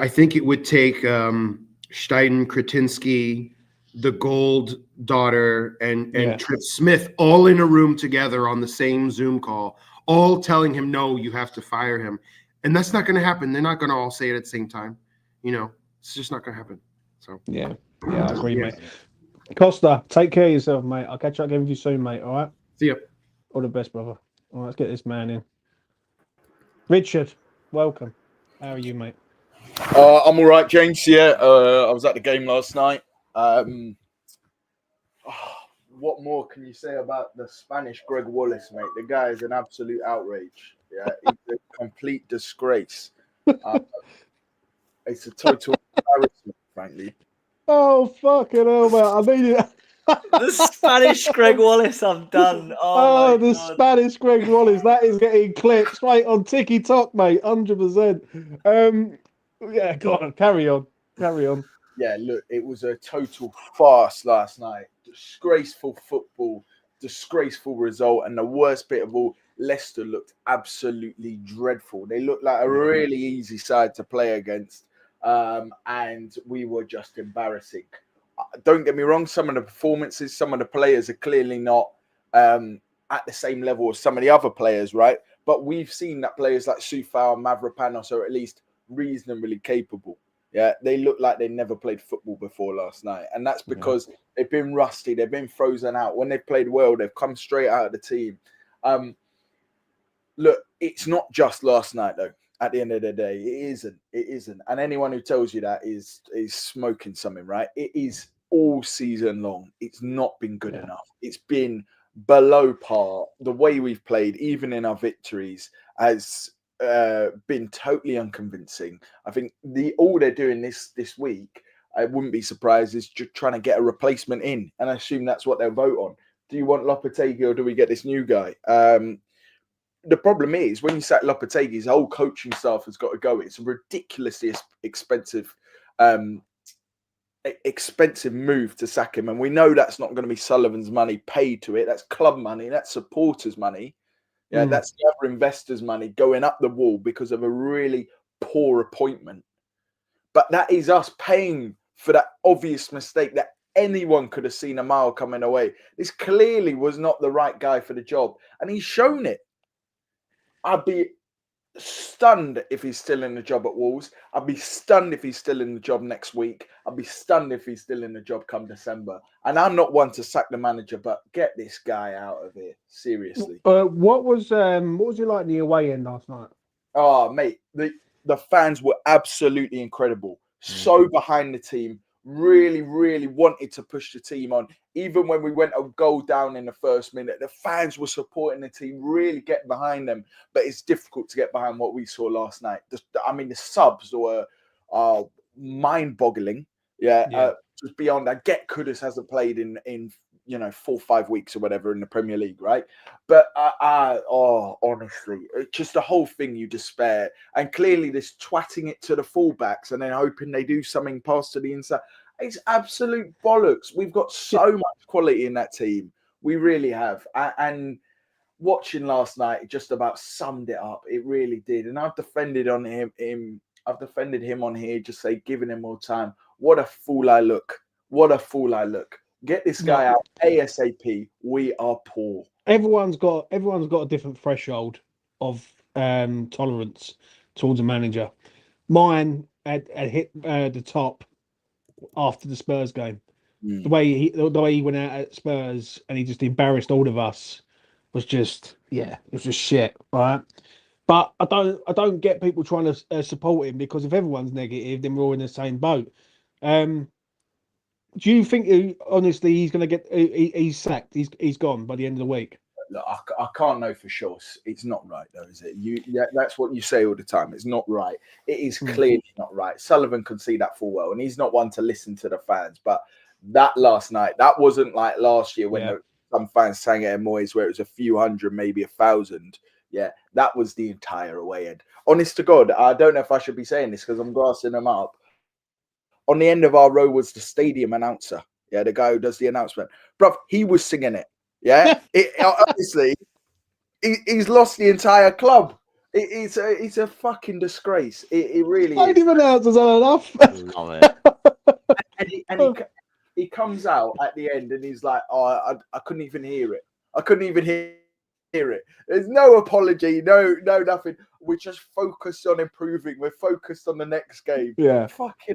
think it would take Steiden, Kretinsky, the Gold daughter, and Trip Smith all in a room together on the same Zoom call, all telling him, no, you have to fire him. And that's not going to happen. They're not going to all say it at the same time. You know, it's just not going to happen. So yeah, I agree, mate. Costa, take care of yourself, mate. I'll catch up again with you soon, mate. All right? See ya. All the best, brother. All right, let's get this man in. Richard, welcome. How are you, mate? I'm all right, James. Yeah, I was at the game last night. What more can you say about the Spanish Greg Wallace, mate? The guy is an absolute outrage. Yeah, he's a complete disgrace. It's a total embarrassment, frankly. Oh, fucking hell, mate. I need it. The Spanish Greg Wallace, I'm done. Oh, the God. Spanish Greg Wallace. That is getting clipped straight on TikTok, mate. 100%. Yeah, go on. Carry on. Yeah, look, it was a total farce last night. Disgraceful football, disgraceful result, and the worst bit of all, Leicester looked absolutely dreadful. They looked like a really easy side to play against, and we were just embarrassing. Don't get me wrong, some of the performances, some of the players are clearly not at the same level as some of the other players, right? But we've seen that players like Soufal and Mavropanos are at least reasonably capable. Yeah, they look like they never played football before last night. And that's because they've been rusty, they've been frozen out. When they've played well, they've come straight out of the team. Look, it's not just last night, though. At the end of the day, it isn't. And anyone who tells you that is smoking something, right? It is all season long. It's not been good enough. It's been below par. The way we've played, even in our victories, has been totally unconvincing. I think all they're doing this week, I wouldn't be surprised, is just trying to get a replacement in. And I assume that's what they'll vote on. Do you want Lopetegui or do we get this new guy? The problem is when you sack Lopetegui, his whole coaching staff has got to go. It's a ridiculously expensive move to sack him. And we know that's not going to be Sullivan's money paid to it. That's club money. That's supporters' money. Yeah, that's the other investors' money going up the wall because of a really poor appointment. But that is us paying for that obvious mistake that anyone could have seen a mile coming away. This clearly was not the right guy for the job. And he's shown it. I'd be stunned if he's still in the job at Wolves. I'd be stunned if he's still in the job next week. I'd be stunned if he's still in the job come December. And I'm not one to sack the manager, but get this guy out of here. Seriously. What was it like in the away end last night? Oh, mate, the the fans were absolutely incredible. So behind the team, really, really wanted to push the team on. Even when we went a goal down in the first minute, the fans were supporting the team, really getting behind them. But it's difficult to get behind what we saw last night. The subs were mind-boggling. Yeah. Just beyond that, Kudus hasn't played in 4 or 5 weeks or whatever in the Premier League, right? But honestly, just the whole thing, you despair. And clearly this twatting it to the fullbacks and then hoping they do something past to the inside. It's absolute bollocks. We've got so much quality in that team. We really have. And watching last night, it just about summed it up. It really did. And I've defended him. I've defended him on here, just say giving him more time. What a fool I look. What a fool I look. Get this guy out ASAP. We are poor. Everyone's got a different threshold of tolerance towards a manager. Mine had hit the top after the Spurs game. The way he went out at Spurs and he just embarrassed all of us was just it was just shit, right? But I don't get people trying to support him, because if everyone's negative, then we're all in the same boat. Do you think, honestly, he's going to get he's sacked? He's gone by the end of the week? Look, I can't know for sure. It's not right, though, is it? That's what you say all the time. It's not right. It is clearly not right. Sullivan can see that full well, and he's not one to listen to the fans. But that last night, that wasn't like last year when some fans sang at Moyes where it was a few hundred, maybe 1,000. Yeah, that was the entire away end. Honest to God, I don't know if I should be saying this because I'm grassing them up. On the end of our row was the stadium announcer. Yeah, the guy who does the announcement. Bruv, he was singing it. Yeah, obviously, he's lost the entire club. It's a fucking disgrace. It really is. Stadium announcers are enough. Love it. And he comes out at the end and he's like, I couldn't even hear it. I couldn't even hear it. There's no apology, no nothing. We're just focused on improving. We're focused on the next game. Yeah. Fucking,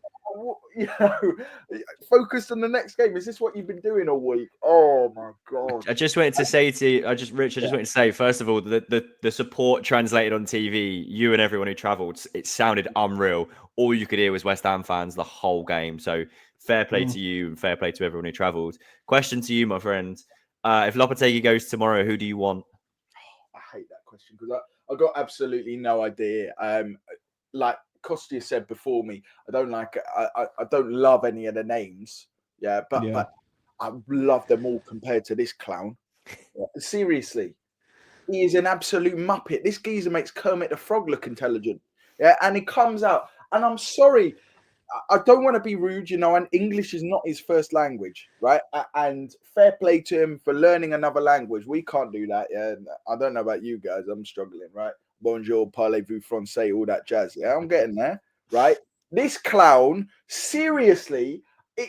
focused on the next game. Is this what you've been doing all week? Oh my God. I just wanted to say to you, Rich, I just wanted to say, first of all, the support translated on TV, you and everyone who travelled, it sounded unreal. All you could hear was West Ham fans the whole game. So fair play to you and fair play to everyone who travelled. Question to you, my friend. If Lopetegui goes tomorrow, who do you want? I hate that question because I got absolutely no idea. Like Kostya said before me, I don't love any of the names. But I love them all compared to this clown. Seriously, he is an absolute muppet. This geezer makes Kermit the Frog look intelligent. Yeah, and he comes out, and I'm sorry, I don't want to be rude, and English is not his first language, right? And fair play to him for learning another language. We can't do that, yeah. I don't know about you guys. I'm struggling, right? Bonjour, parlez-vous français, all that jazz. Yeah, I'm getting there, right? This clown, seriously,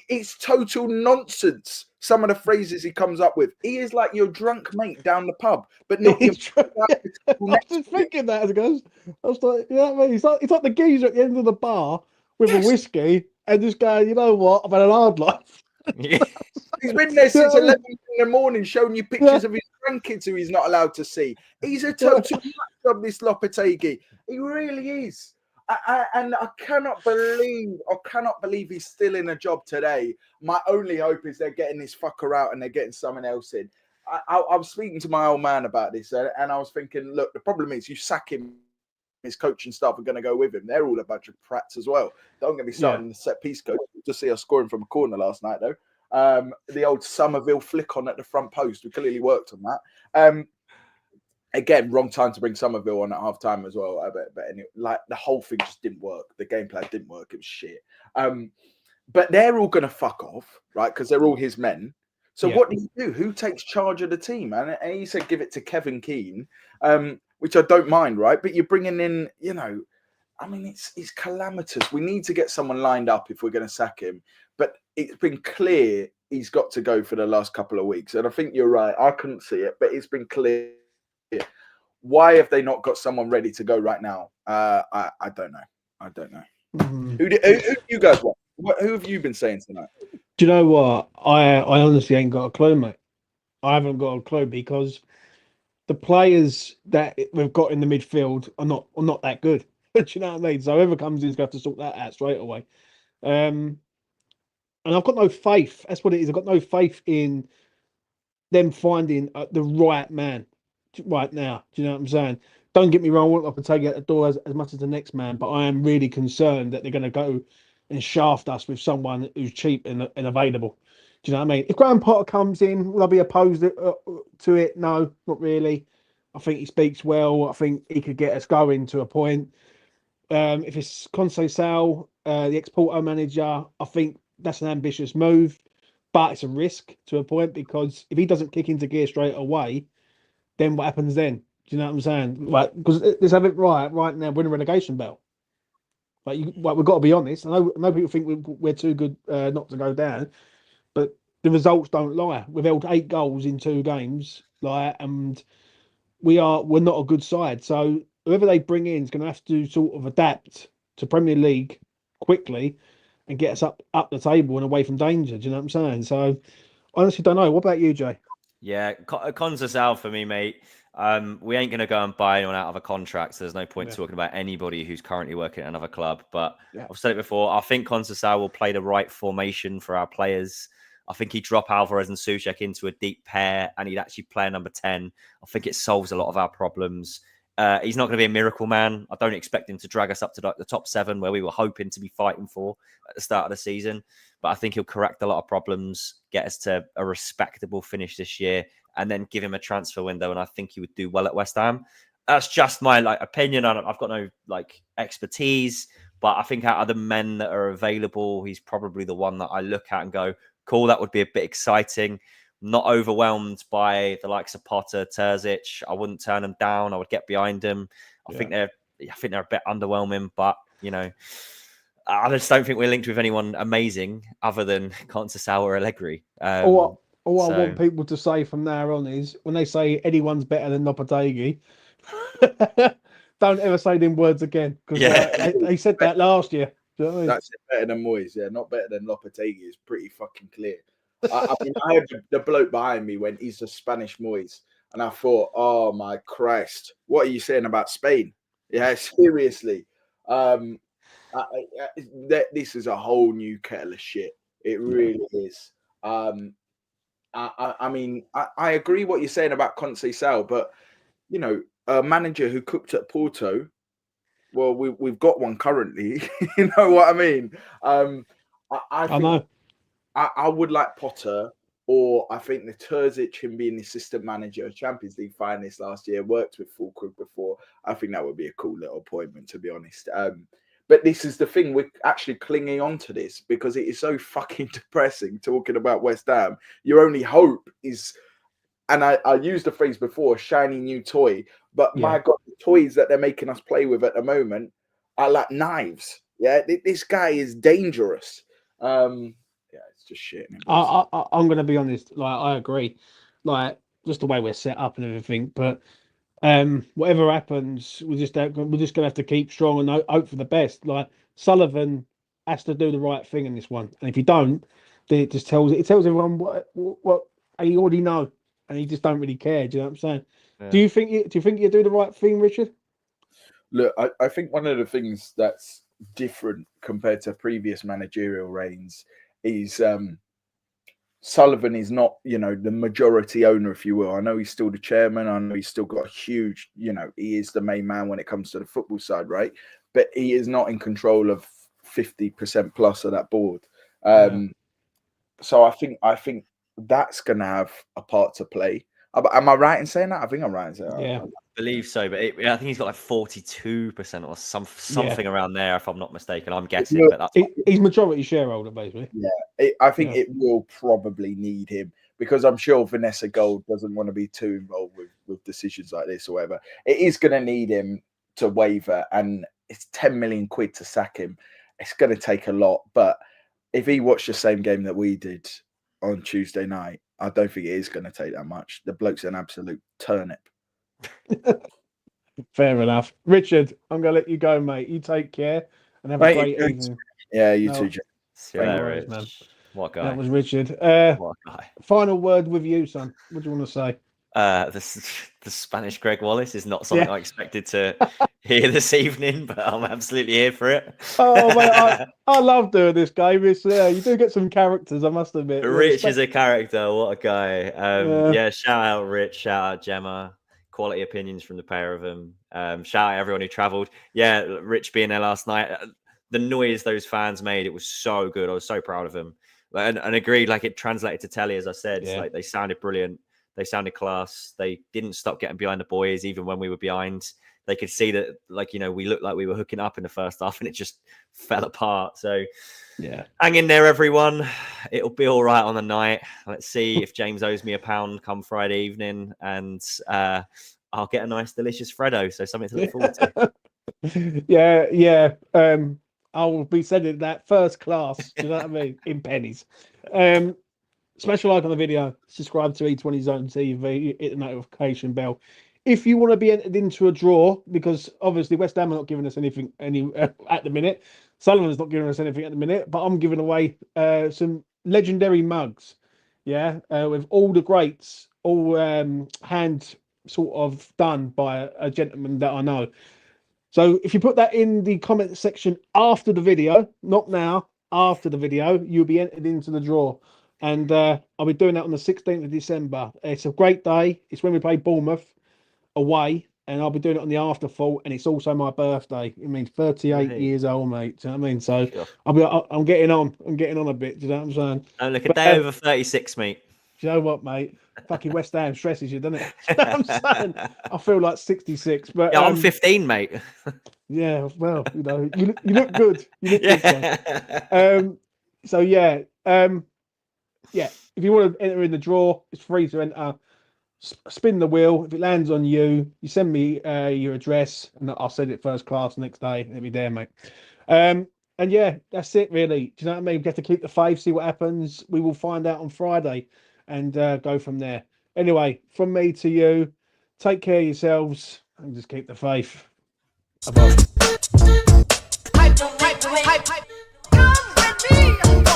it's total nonsense. Some of the phrases he comes up with. He is like your drunk mate down the pub, but not your. I was just thinking that as it goes. I was like, you know what I mean? It's like the geezer at the end of the bar with a whiskey and just going, you know what? I've had an hard life. He's been there since 11 in the morning showing you pictures of his grandkids who he's not allowed to see. He's a total nut job, this Lopetegui. He really is. And I cannot believe he's still in a job today. My only hope is they're getting this fucker out and they're getting someone else in. I was speaking to my old man about this and I was thinking, look, the problem is you sack him, his coaching staff are going to go with him. They're all a bunch of prats as well. Don't get me started on the set piece coach. Just see us scoring from a corner last night, though. The old Somerville flick on at the front post. We clearly worked on that. Again, wrong time to bring Somerville on at half time as well. But anyway, like the whole thing just didn't work. The gameplay didn't work. It was shit. But they're all going to fuck off, right? Because they're all his men. So what do you do? Who takes charge of the team? And he said give it to Kevin Keane, which I don't mind, right? But you're bringing in, I mean, it's calamitous. We need to get someone lined up if we're going to sack him. But it's been clear he's got to go for the last couple of weeks. And I think you're right. I couldn't see it, but it's been clear. Why have they not got someone ready to go right now? I don't know. Who do you guys want? Who have you been saying tonight? Do you know what? I honestly ain't got a clue, mate. I haven't got a clue because the players that we've got in the midfield are not that good. Do you know what I mean? So whoever comes in is going to have to sort that out straight away. And I've got no faith. That's what it is. I've got no faith in them finding the right man right now. Do you know what I'm saying? Don't get me wrong. I want Lopetegui at the door as much as the next man, but I am really concerned that they're going to go and shaft us with someone who's cheap and available. Do you know what I mean? If Graham Potter comes in, will I be opposed to it? No, not really. I think he speaks well. I think he could get us going to a point. If it's Conceição, the ex-Porto manager, I think that's an ambitious move, but it's a risk to a point because if he doesn't kick into gear straight away, then what happens then? Do you know what I'm saying? Like, because let's have it right now, win a relegation belt. Like, we've got to be honest. I know people think we're too good not to go down, but the results don't lie. We've held 8 goals in 2 games, like, and we're not a good side. So whoever they bring in is going to have to sort of adapt to Premier League quickly and get us up the table and away from danger. Do you know what I'm saying? So I honestly don't know. What about you, Jay? Yeah, Conceição for me, mate. We ain't going to go and buy anyone out of a contract, so there's no point talking about anybody who's currently working at another club. But I've said it before, I think Conceição will play the right formation for our players. I think he'd drop Alvarez and Souček into a deep pair and he'd actually play number 10. I think it solves a lot of our problems. He's not going to be a miracle man. I don't expect him to drag us up to the top 7 where we were hoping to be fighting for at the start of the season. But I think he'll correct a lot of problems, get us to a respectable finish this year, and then give him a transfer window. And I think he would do well at West Ham. That's just my opinion. I've got no expertise, but I think out of the men that are available, he's probably the one that I look at and go, cool, that would be a bit exciting. Not overwhelmed by the likes of Potter, Terzic. I wouldn't turn them down. I would get behind them. I think they're a bit underwhelming, but I just don't think we're linked with anyone amazing other than Conceição or Allegri. All I want people to say from now on is when they say anyone's better than Lopetegui, don't ever say them words again because they said that last year. Do you know what I mean? That's it, better than Moyes, not better than Lopetegui is pretty fucking clear. I heard the bloke behind me when he's a Spanish Moyes, and I thought, oh my Christ, what are you saying about Spain? Yeah, seriously. This is a whole new kettle of shit. It really is. I agree what you're saying about Conceição, but a manager who cooked at Porto, well, we've got one currently. You know what I mean? I think I would like Potter, or I think the Terzic, him being the assistant manager of Champions League finalists last year, worked with Fulkrug before. I think that would be a cool little appointment, to be honest. But this is the thing, we're actually clinging on to this because it is so fucking depressing talking about West Ham. Your only hope is, and I used the phrase before, shiny new toy, but my God, the toys that they're making us play with at the moment are like knives. Yeah, this guy is dangerous. It's just shit. I'm going to be honest. I agree. Just the way we're set up and everything. But whatever happens, we're just going to have to keep strong and hope for the best. Sullivan has to do the right thing in this one, and if you don't, then it tells everyone what you already know, and you just don't really care. Do you know what I'm saying? Yeah. Do you think you do the right thing, Richard? Look, I think one of the things that's different compared to previous managerial reigns is Sullivan is not, the majority owner, if you will. I know he's still the chairman. I know he's still got a huge, he is the main man when it comes to the football side, right? But he is not in control of 50% plus of that board. So I think that's going to have a part to play. Am I right in saying that? I think I'm right in saying that. Yeah, I believe so. But I think he's got 42% or something around there, if I'm not mistaken. I'm guessing. But he's majority shareholder, basically. Yeah, I think it will probably need him because I'm sure Vanessa Gold doesn't want to be too involved with decisions like this or whatever. It is going to need him to waver, and it's 10 million quid to sack him. It's going to take a lot. But if he watched the same game that we did on Tuesday night, I don't think it is going to take that much. The bloke's an absolute turnip. Fair enough. Richard, I'm going to let you go, mate. You take care and have a great evening. Yeah, you too, Jack. See you later, Rich. Man. What guy? That was Richard. What guy? Final word with you, son. What do you want to say? The Spanish Greg Wallace is not something I expected to here this evening, but I'm absolutely here for it. Oh, mate, I love doing this game. It's you do get some characters, I must admit. Rich is a character. What a guy. Yeah. Yeah, shout out Rich, shout out Gemma. Quality opinions from the pair of them. Shout out everyone who travelled. Yeah, Rich being there last night. The noise those fans made, it was so good. I was so proud of them. And agreed, like it translated to telly, as I said. Yeah. Like they sounded brilliant. They sounded class. They didn't stop getting behind the boys, even when we were behind. They could see that, like, you know, we looked like we were hooking up in the first half and it just fell apart. So Yeah. hang in there, everyone. It'll be all right on the night. Let's see if James owes me £1 come Friday evening, and I'll get a nice, delicious Freddo. So something to look forward to. Yeah. I'll be sending that first class. Do you know what I mean? In pennies. Special like on the video. Subscribe to E20 Zone TV. Hit the notification bell. If you want to be entered into a draw, because obviously West Ham are not giving us anything at the minute. Sullivan's not giving us anything at the minute, but I'm giving away some legendary mugs. Yeah, with all the greats, all hand sort of done by a gentleman that I know. So if you put that in the comment section after the video, not now, after the video, you'll be entered into the draw. And I'll be doing that on the 16th of December. It's a great day. It's when we play Bournemouth away, and I'll be doing it on the afterthought, and it's also my birthday. It means 38 Hey. years old, mate. Do you know what I mean? So Sure. I'm getting on. I'm getting on a bit. Do you know what I'm saying? Don't look a day over 36, mate. Do you know what, mate? Fucking West Ham stresses you, doesn't it? Do you know what I'm saying? I feel like 66, but Yeah, I'm 15, mate. yeah, well, you know, you look good. You look good. Yeah. So yeah, yeah. If you want to enter in the draw, it's free to enter. Spin the wheel. If it lands on you, you send me your address, and I'll send it first class next day. It'll be there, mate. And yeah, that's it, really. Do you know what I mean? We have to keep the faith, see what happens. We will find out on Friday, and go from there. Anyway, from me to you, take care of yourselves and just keep the faith. Bye-bye. Come with me.